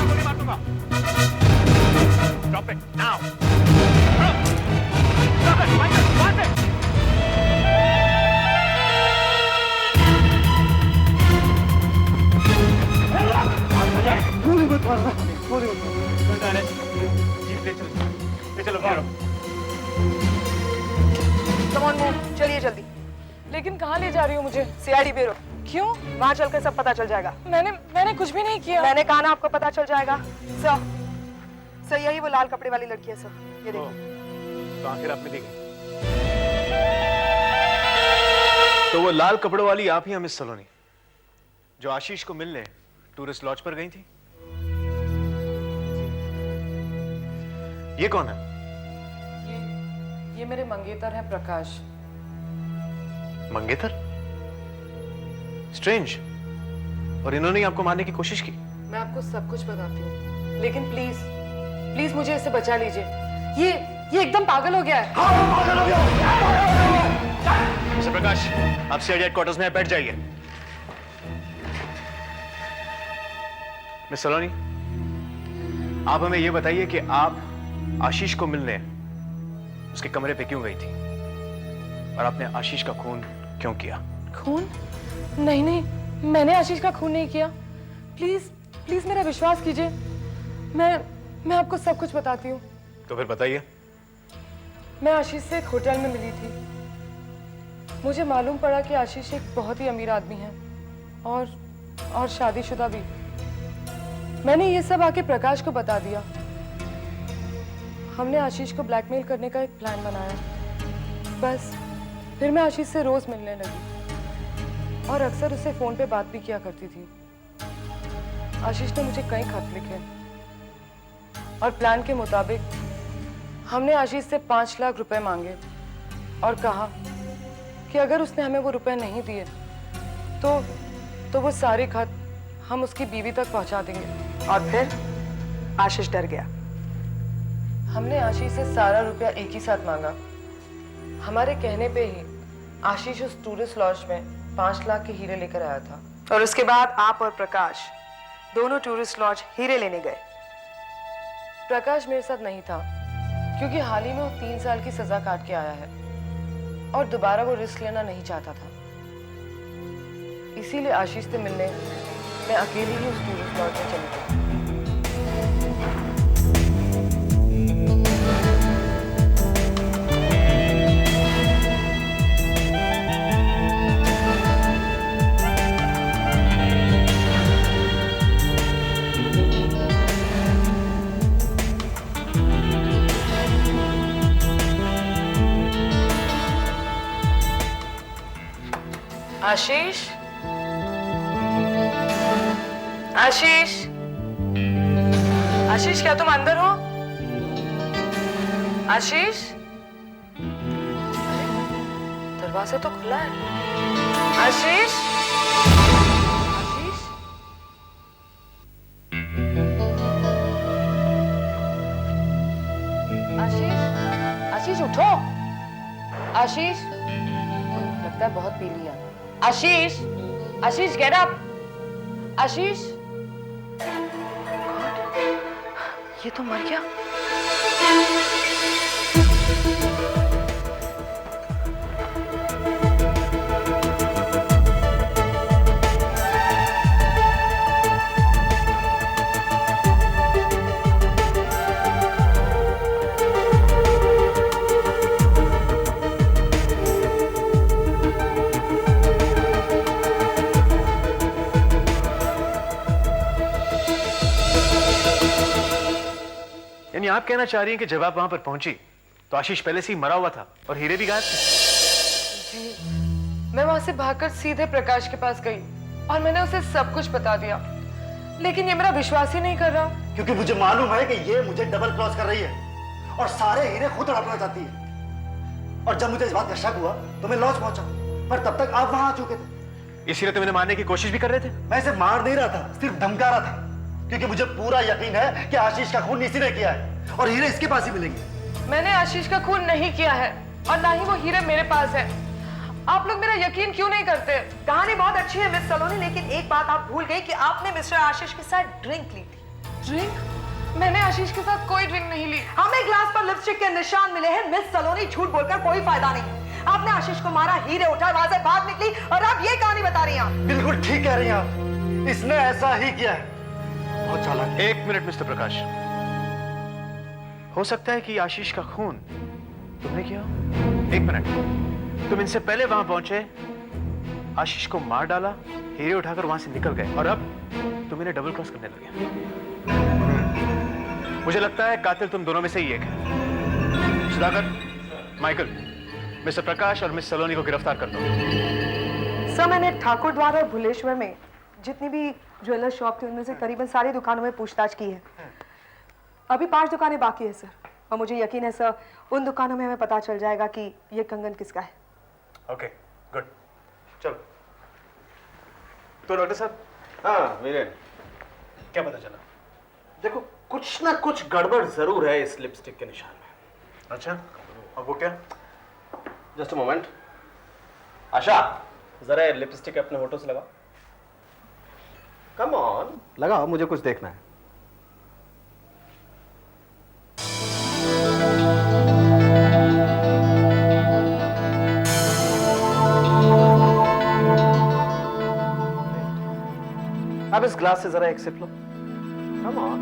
गोली मार दूंगा। Drop it now. Stop it, Michael, वहां से। गोली मत मारना, गोली मत मारना। जीप ले चलो, कम ऑन मूव, चलिए जल्दी। लेकिन कहाँ ले जा रही हो मुझे? CID bureau. क्यों? वहाँ चलकर सब पता चल जाएगा। मैंने कुछ भी नहीं किया। मैंने कहा ना आपको पता चल जाएगा। सर यही वो लाल कपड़े वाली लड़की है सर, ये देखिए। तो आखिर आपने देखी? तो वो लाल कपड़ों वाली आप ही हैं मिस सलोनी? जो आशीष को मिलने टूरिस्ट लॉज पर गई थी? ये कौन है? ये मेरे मंगेतर हैं प्रकाश। मंगेतर? स्ट्रेंज। और इन्होंने आपको मारने की कोशिश की? मैं आपको सब कुछ बताती हूँ, लेकिन प्लीज प्लीज मुझे इससे बचा लीजिए। ये एकदम पागल हो गया है। पागल हो गया। मिस्टर प्रकाश, आप सीआईडी हेडक्वार्टर्स में बैठ जाइए। मिस सलोनी, आप हमें यह बताइए कि आप आशीष को मिलने उसके कमरे पे क्यों गई थी और आपने आशीष का खून क्यों किया? खून? नहीं नहीं, मैंने आशीष का खून नहीं किया। प्लीज प्लीज मेरा विश्वास कीजिए। मैं आपको सब कुछ बताती हूँ। तो फिर बताइए। मैं आशीष से एक होटल में मिली थी। मुझे मालूम पड़ा कि आशीष एक बहुत ही अमीर आदमी है और शादीशुदा भी। मैंने ये सब आके प्रकाश को बता दिया। हमने आशीष को ब्लैकमेल करने का एक प्लान बनाया। बस फिर मैं आशीष से रोज मिलने लगी और अक्सर उससे फोन पे बात भी किया करती थी। आशीष ने मुझे कई खत लिखे और प्लान के मुताबिक हमने आशीष से 5 लाख रुपए मांगे और कहा कि अगर उसने हमें वो रुपए नहीं दिए तो वो सारे खत हम उसकी बीवी तक पहुंचा देंगे। और फिर आशीष डर गया। हमने आशीष से सारा रुपया एक ही साथ मांगा। हमारे कहने पे ही आशीष उस टूरिस्ट लॉज में 5 लाख के हीरे लेकर आया था। और उसके बाद आप और प्रकाश दोनों टूरिस्ट लॉज हीरे लेने गए। प्रकाश मेरे साथ नहीं था क्योंकि हाल ही में वो 3 साल की सजा काट के आया है और दोबारा वो रिस्क लेना नहीं चाहता था। इसीलिए आशीष से मिलने मैं अकेली ही उस टूरिस्ट लॉज में चली गई। आशीष, आशीष, आशीष, क्या तुम अंदर हो? आशीष, दरवाजा तो खुला है। आशीष, आशीष, आशीष, आशीष उठो। आशीष, लगता है बहुत पी लिया। आशीष, आशीष गेट अप। आशीष, ये तो मर गया। यानी आप कहना चाह रही हैं कि जब आप वहां पर पहुंची तो आशीष पहले से ही मरा हुआ था और हीरे भी गायब थे? जी, मैं वहां से भागकर सीधे प्रकाश के पास गई और मैंने उसे सब कुछ बता दिया, लेकिन ये मेरा विश्वास ही नहीं कर रहा। क्योंकि मुझे मालूम है कि ये मुझे डबल क्रॉस कर रही है और सारे हीरे खुद हड़पना चाहती है। और जब मुझे इस बात का शक हुआ तो मैं लॉज पहुंचा, पर तब तक आप वहां आ चुके थे। इसीलिए तो मैंने मारने की कोशिश भी कर रहे थे। मैं इसे मार नहीं रहा था, सिर्फ धमका रहा था, क्योंकि मुझे पूरा यकीन है कि आशीष का खून इसी ने किया है और हीरे इसके पास ही मिलेंगे। मैंने आशीष का खून नहीं किया है और ना ही वो हीरे मेरे पास है। आप लोग मेरा यकीन क्यों नहीं करते? कहानी बहुत अच्छी है मिस सलोनी, लेकिन एक बात आप भूल गई कि आपने मिस्टर आशीष के साथ ड्रिंक ली थी। ड्रिंक? मैंने आशीष के साथ कोई ड्रिंक नहीं ली। हमें ग्लास पर लिपस्टिक के निशान मिले हैं। मिस सलोनी, झूठ बोलकर कोई फायदा नहीं। आपने आशीष को मारा, हीरे उठाए, वहां से भाग निकली और आप ये कहानी बता रही हैं। बिल्कुल ठीक कह रही हैं आप, इसने ऐसा ही किया है। बहुत चालाक। एक मिनट मिस्टर प्रकाश, हो सकता है कि आशीष का खून तुमने किया। एक मिनट, तुम इनसे पहले वहां पहुंचे, आशीष को मार डाला, हीरे उठाकर वहां से निकल गए और अब तुम इन्हें डबल क्रॉस करने लगे। मुझे लगता है कातिल तुम दोनों में से ही एक है। सुधाकर, माइकल, मिस्टर प्रकाश और मिस सलोनी को गिरफ्तार कर दो। सर, मैंने ठाकुर द्वार और भुलेश्वर में जितनी भी ज्वेलर शॉप थी उनमें से करीबन सारी दुकानों में पूछताछ की है। अभी 5 दुकानें बाकी है सर, और मुझे यकीन है सर उन दुकानों में हमें पता चल जाएगा कि ये कंगन किसका है। ओके, गुड, चलो। तो डॉक्टर साहब। हाँ वीरेन, क्या पता चला? देखो कुछ ना कुछ गड़बड़ जरूर है इस लिपस्टिक के निशान में। अच्छा, और वो क्या? Just a moment. आशा, जरा लिपस्टिक अपने होठों से लगा। कम ऑन, लगाओ, मुझे कुछ देखना है। अब इस ग्लास से जरा एक सिप लो। Come on.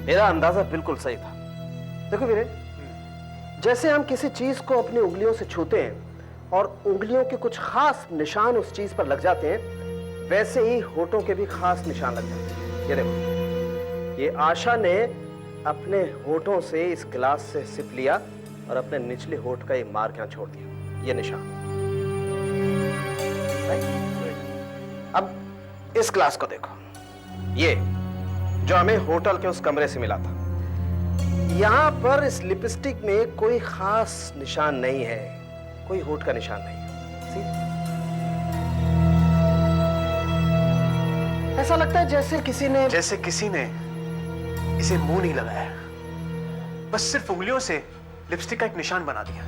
मेरा अंदाजा बिल्कुल सही था। देखो वीरेन, जैसे हम किसी चीज को अपनी उंगलियों से छूते हैं और उंगलियों के कुछ खास निशान उस चीज पर लग जाते हैं, वैसे ही होठों के भी खास निशान लग जाते हैं। ये देखो, ये आशा ने अपने होठों से इस गिलास से सिप लिया और अपने निचले होठ का ये मार्क यहां छोड़ दिया, ये निशान। अब इस ग्लास को देखो, ये जो हमें होटल के उस कमरे से मिला था, यहां पर इस लिपस्टिक में कोई खास निशान नहीं है, कोई होठ का निशान नहीं है। ऐसा लगता है जैसे किसी ने इसे मुंह नहीं लगाया, बस सिर्फ उंगलियों से लिपस्टिक का एक निशान बना दिया,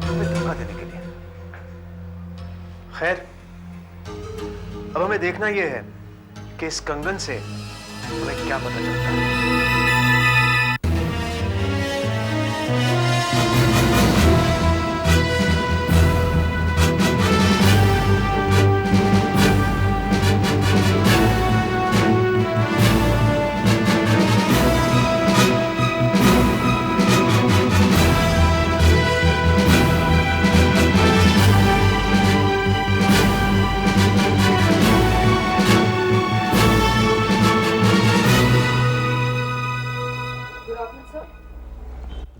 हमें धोखा देने के लिए। खैर, अब हमें देखना यह है कि इस कंगन से हमें क्या पता चलता है।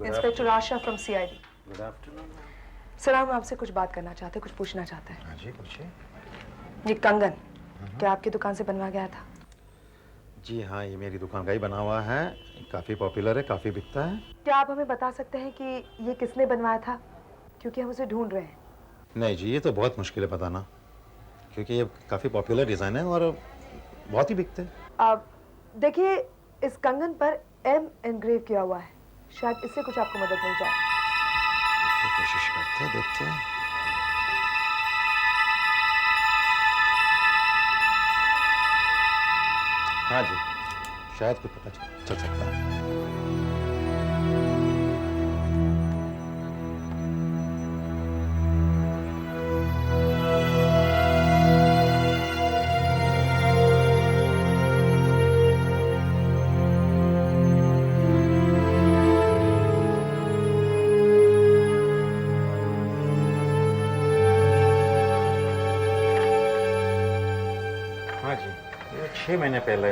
Inspector Asha from CID। Good afternoon. Sir, हम आपसे कुछ बात करना चाहते हैं, कुछ पूछना चाहते हैं। हाँ जी, पूछिए। ये कंगन क्या आपकी दुकान से बनवा गया था? जी हाँ, ये मेरी दुकान का ही बना हुआ है, काफ़ी पॉपुलर है, काफ़ी बिकता है। क्या आप हमें बता सकते हैं कि ये किसने बनवाया था, क्योंकि हम उसे ढूंढ रहे हैं। नहीं जी, ये तो बहुत मुश्किल है बताना, क्योंकि ये काफ़ी पॉपुलर डिज़ाइन है और बहुत ही बिकते हैं। अब देखिए, इस कंगन पर M एनग्रेव किया हुआ है, शायद इससे कुछ आपको मदद मिल जाए। तो कोशिश करते हैं, देखते हैं। हाँ जी, शायद कुछ पता चल सकता है। हाँ जी, ये 6 महीने पहले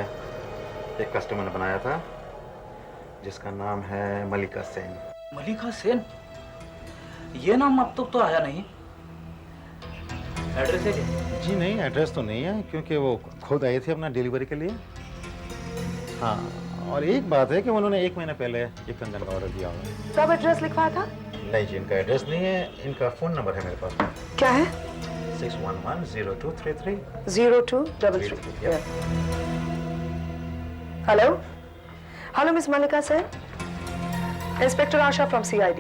एक कस्टमर ने बनाया था, जिसका नाम है मलिका सेन। मलिका सेन? ये नाम अब तक तो आया नहीं। एड्रेस है क्या? जी नहीं, एड्रेस तो नहीं है, क्योंकि वो खुद आए थे अपना डिलीवरी के लिए। हाँ, और एक बात है कि उन्होंने 1 महीने पहले ये कंगन का ऑर्डर दिया हुआ है। कब एड्रेस लिखवाया था? नहीं जी, इनका एड्रेस नहीं है, इनका फ़ोन नंबर है मेरे पास। क्या है? 611-0233 0233। Hello, hello miss Malika Sen, inspector Asha from CID।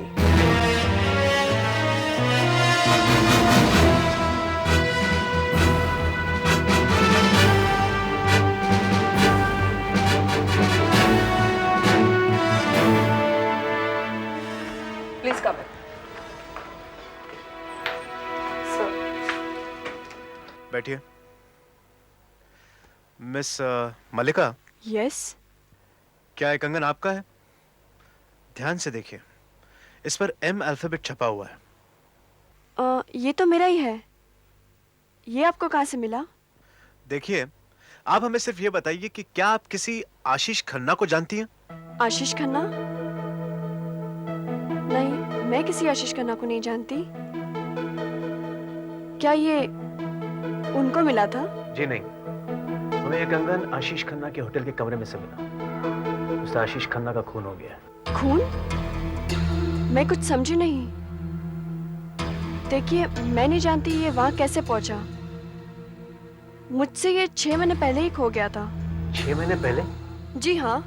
Please come in. बैठिए। मिस मलिका। यस। क्या ये कंगन आपका है? ध्यान से देखिए, इस पर M अल्फाबेट छपा हुआ है। ये तो मेरा ही है। ये आपको कहाँ से मिला? देखिए, आप हमें सिर्फ ये बताइए कि क्या आप किसी आशीष खन्ना को जानती हैं? आशीष खन्ना? मैं किसी आशीष खन्ना को नहीं जानती। क्या ये उनको मिला था? जी नहीं, हमें ये कंगन आशीष खन्ना के होटल के कमरे में से मिला। उससे आशीष खन्ना का खून हो गया। खून? मैं कुछ समझी नहीं। देखिए, मैं नहीं जानती ये वहां कैसे पहुंचा। मुझसे ये 6 महीने पहले ही खो गया था। 6 महीने पहले? जी हाँ,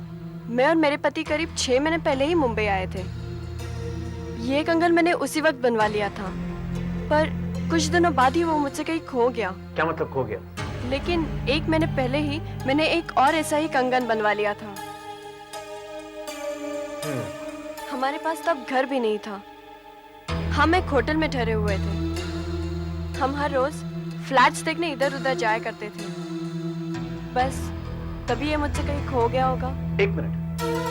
मैं और मेरे पति करीब 6 महीने पहले ही मुंबई आए थे। ये कंगन मैंने उसी वक्त बनवा लिया था, पर कुछ दिनों बाद ही वो मुझसे कहीं खो गया। क्या मतलब खो गया? लेकिन 1 महीने पहले ही मैंने एक और ऐसा ही कंगन बनवा लिया था। हमारे पास तब घर भी नहीं था। हम एक होटल में ठहरे हुए थे। हम हर रोज फ्लैट्स देखने इधर उधर जाया करते थे। बस तभी ये मुझसे कहीं खो गया होगा। 1 मिनट,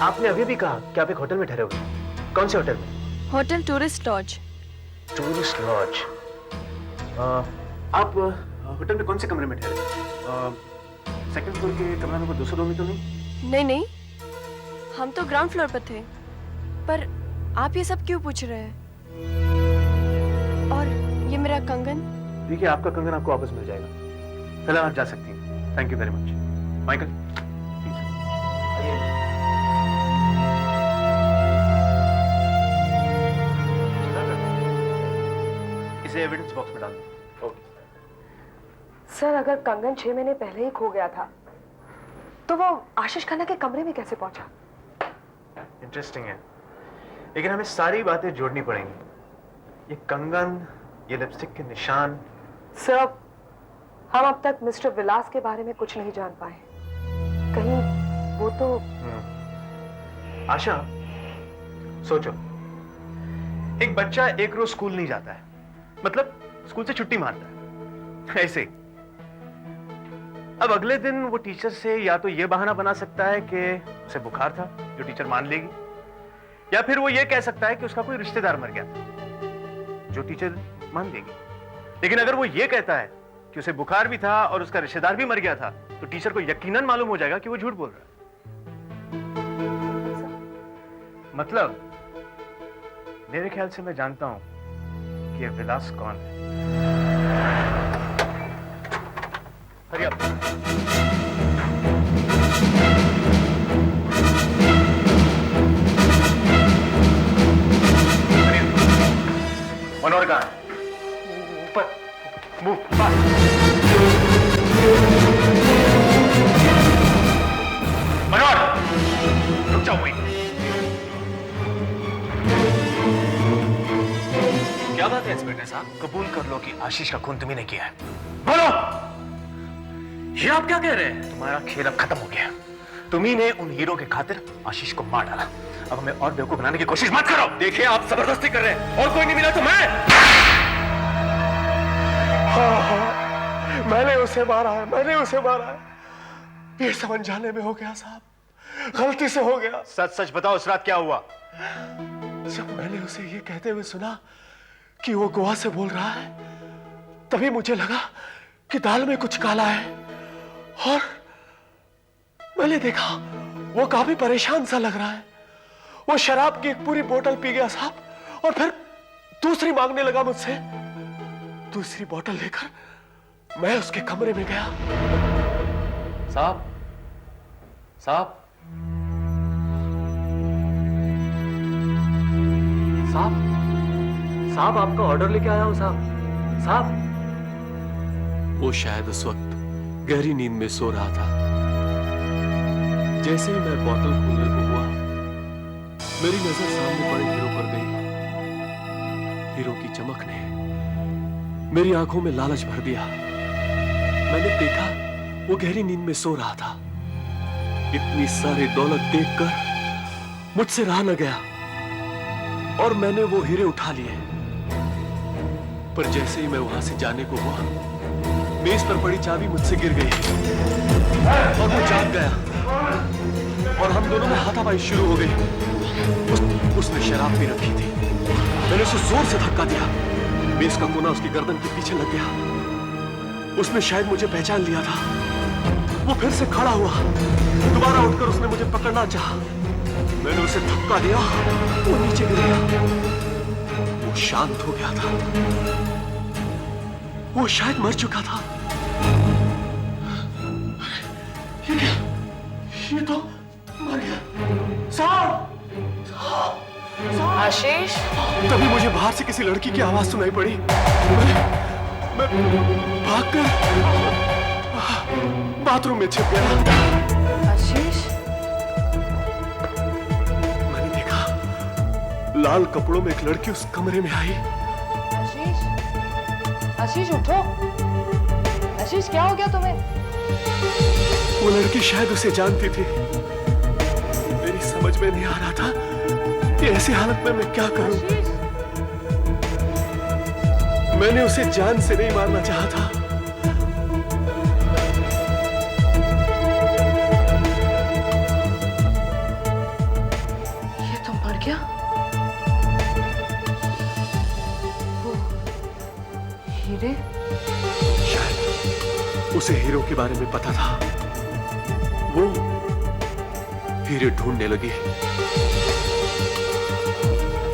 आपने अभी भी कहा कि आप एक होटल में ठहरे हुए हैं। कौन से होटल में? Hotel tourist laws. Tourist laws. आप होटल में कौन से कमरे में ठहरे? सेकंड फ्लोर के कमरा नंबर 202 में तो नहीं? नहीं नहीं, हम तो ग्राउंड फ्लोर पर थे। पर आप ये सब क्यों पूछ रहे हैं? और ये मेरा कंगन? देखिए, आपका कंगन आपको वापस मिल जाएगा। फिलहाल आप जा सकती हैं। Thank you very much. Michael, please आइए। इसे एविडेंस बॉक्स में डाल दो। ओके सर, अगर कंगन 6 महीने पहले ही खो गया था, तो वो आशीष खन्ना के कमरे में कैसे पहुंचा? इंटरेस्टिंग है, लेकिन हमें सारी बातें जोड़नी पड़ेंगी। ये कंगन, ये लिपस्टिक के निशान। सर, हम अब तक मिस्टर विलास के बारे में कुछ नहीं जान पाए। कहीं वो तो... आशा, सोचो, एक बच्चा एक रोज स्कूल नहीं जाता है, मतलब स्कूल से छुट्टी मारता है, ऐसे। अब अगले दिन वो टीचर से या तो ये बहाना बना सकता है कि उसे बुखार था, जो टीचर मान लेगी, या फिर वो ये कह सकता है कि उसका कोई रिश्तेदार मर गया था, जो टीचर मान लेगी। लेकिन अगर वो ये कहता है कि उसे बुखार भी था और उसका रिश्तेदार भी मर गया था, तो टीचर को यकीनन मालूम हो जाएगा कि वो झूठ बोल रहा है। मतलब मेरे ख्याल से मैं जानता हूं कि ये विलास कौन है। Hurry up. मनोहर कहां है? ऊपर। Move fast. मनोहर, रुक जाओ वहीं। क्या बात है इंस्पेक्टर साहब? कबूल कर लो कि आशीष का खून तुम्ही ने किया है। बोलो, ये आप क्या कह रहे हैं? तुम्हारा खेल अब खत्म हो गया। तुम्ही ने उन हीरो के खातिर आशीष को मार डाला। अब हमें और बेवकूफ बनाने की कोशिश मत करो। देखिए, आप जबरदस्ती कर रहे हैं, और कोई नहीं मिला तो मैं। हाँ, मैंने उसे मारा है, मैंने उसे मारा है। ये समझ जाने में हो गया साहब, गलती से हो गया। सच सच बताओ, उस रात क्या हुआ? जब मैंने उसे ये कहते हुए सुना कि वो गोवा से बोल रहा है, तभी मुझे लगा कि दाल में कुछ काला है, और मैंने देखा वो काफी परेशान सा लग रहा है। वो शराब की एक पूरी बोतल पी गया साहब, और फिर दूसरी मांगने लगा मुझसे। दूसरी बोतल लेकर मैं उसके कमरे में गया। साहब, साहब, साहब, साहब, आपका ऑर्डर लेके आया हूं साहब। साहब। वो शायद उस वक्त गहरी नींद में सो रहा था। जैसे ही मैं बोतल खोलने को हुआ, मेरी नजर सामने पड़े हीरो पर गई। हीरो की चमक ने मेरी आंखों में लालच भर दिया। मैंने देखा वो गहरी नींद में सो रहा था। इतनी सारी दौलत देखकर मुझसे रहा न गया, और मैंने वो हीरे उठा लिए। पर जैसे ही मैं वहां से जाने को हुआ, मेज पर पड़ी चाबी मुझसे गिर गई और वो जाग गया, और हम दोनों में हाथापाई शुरू हो गई। उसने शराब पी रखी थी। मैंने उसे जोर से धक्का दिया। मेज का कोना उसकी गर्दन के पीछे लग गया। उसने शायद मुझे पहचान लिया था। वो फिर से खड़ा हुआ। दोबारा उठकर उसने मुझे पकड़ना चाहा। मैंने उसे धक्का दिया, वो नीचे गिर गया। शांत हो गया था। वो शायद मर चुका था। ये क्या? ये तो मर गया। साहब! आशीष, तभी मुझे बाहर से किसी लड़की की आवाज सुनाई पड़ी। मैं भागकर बाथरूम में छिप गया। आशीष, मैंने देखा लाल कपड़ों में एक लड़की उस कमरे में आई। आशीष, आशीष उठो। आशीष, क्या हो गया तुम्हें? वो लड़की शायद उसे जानती थी। मेरी समझ में नहीं आ रहा था कि ऐसी हालत में मैं क्या करूं। मैंने उसे जान से नहीं मारना चाहा था। ये तो मर गया। वो हीरे? शायद उसे हीरो के बारे में पता था। वो हीरे ढूंढने लगी,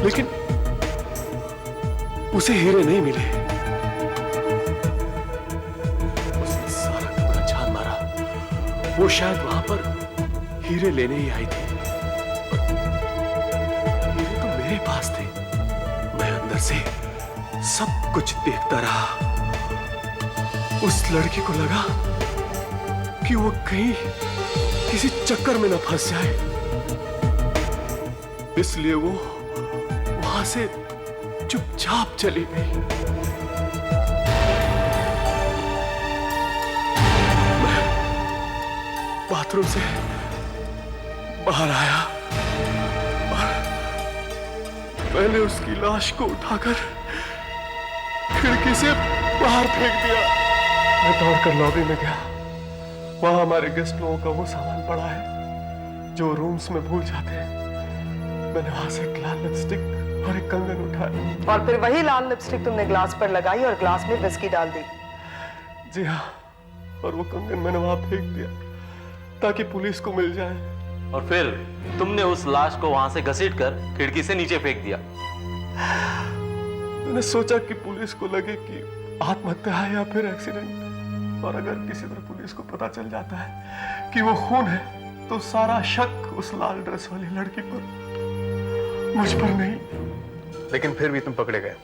लेकिन उसे हीरे नहीं मिले। उसने सारा कमरा छान मारा। वो शायद वहां पर हीरे लेने ही आई थी। हीरे तो मेरे पास थे। मैं अंदर से सब कुछ देखता रहा। उस लड़की को लगा कि वो कहीं किसी चक्कर में न फंस जाए, इसलिए वो वहां से चुपचाप चली गई। मैं बाथरूम से बाहर आया और मैंने उसकी लाश को उठाकर खिड़की से बाहर फेंक दिया। मैं दौड़कर लॉबी में गया। वहां हमारे गेस्ट लोगों का वो सामान पड़ा है जो रूम्स में भूल जाते हैं। मैंने वहां से एक लाल लिपस्टिक और एक कंगन उठाया। और फिर वही लाल लिपस्टिक तुमने ग्लास पर लगाई और ग्लास में विस्की डाल दी। जी हाँ, और वो कंगन मैंने वहां फेंक दिया ताकि पुलिस को मिल जाए। और फिर तुमने उस लाश को वहां से घसीटकर खिड़की से नीचे फेंक दिया। मैंने सोचा कि पुलिस को लगे कि आत्महत्या है या फिर एक्सीडेंट, और अगर किसी तरह पुलिस को पता चल जाता है कि वो खून है तो सारा शक उस लाल ड्रेस वाली लड़की पर, मुझ पर नहीं। लेकिन फिर भी तुम पकड़े गए।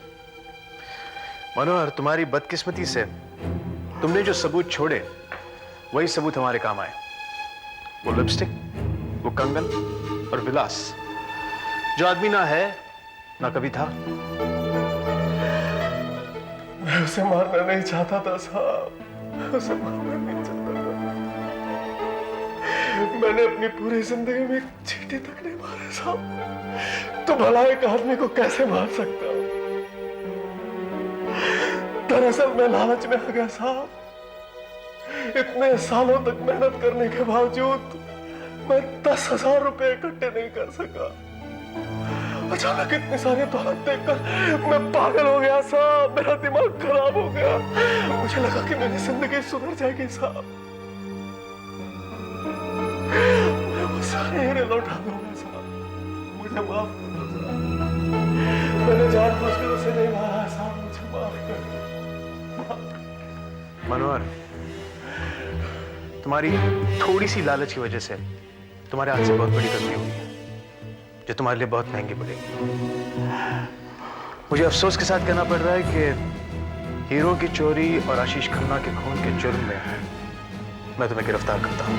मनोहर, तुम्हारी बदकिस्मती से तुमने जो सबूत छोड़े वही सबूत हमारे काम आए। वो लिपस्टिक, वो कंगन और विलास, जो आदमी ना है ना कभी था। मैं उसे मारना नहीं चाहता था साहब, उसे मारना नहीं चाहता था। मैंने अपनी पूरी जिंदगी में एक चींटी तक नहीं मारे साहब। तो भला एक आदमी को कैसे मार सकता हूं? दरअसल मैं लालच में आ गया साहब। इतने सालों तक मेहनत करने के बावजूद मैं 10,000 रुपए इकट्ठे नहीं कर सका। अचानक इतनी सारी दौलत देखकर मैं पागल हो गया साहब। मेरा दिमाग खराब हो गया। मुझे लगा कि मेरी जिंदगी सुधर जाएगी साहब। मैं वो सारे हीरे लौटा दूंगा साहब। मुझे माफ कर दो साहब। मैंने जानबूझकर उसे नहीं मारा साहब। मुझे माफ कर दो। मनोहर, तुम्हारी थोड़ी सी लालच की वजह से तुम्हारे हाथ से बहुत बड़ी गलती हुई है, जो तुम्हारे लिए बहुत महंगी पड़ेगी। मुझे अफसोस के साथ कहना पड़ रहा है कि हीरो की चोरी और आशीष खन्ना के खून के जुर्म में मैं तुम्हें गिरफ्तार करता हूं।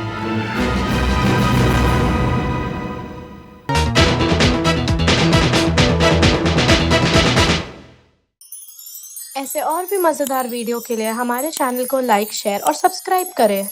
ऐसे और भी मजेदार वीडियो के लिए हमारे चैनल को लाइक, शेयर और सब्सक्राइब करें।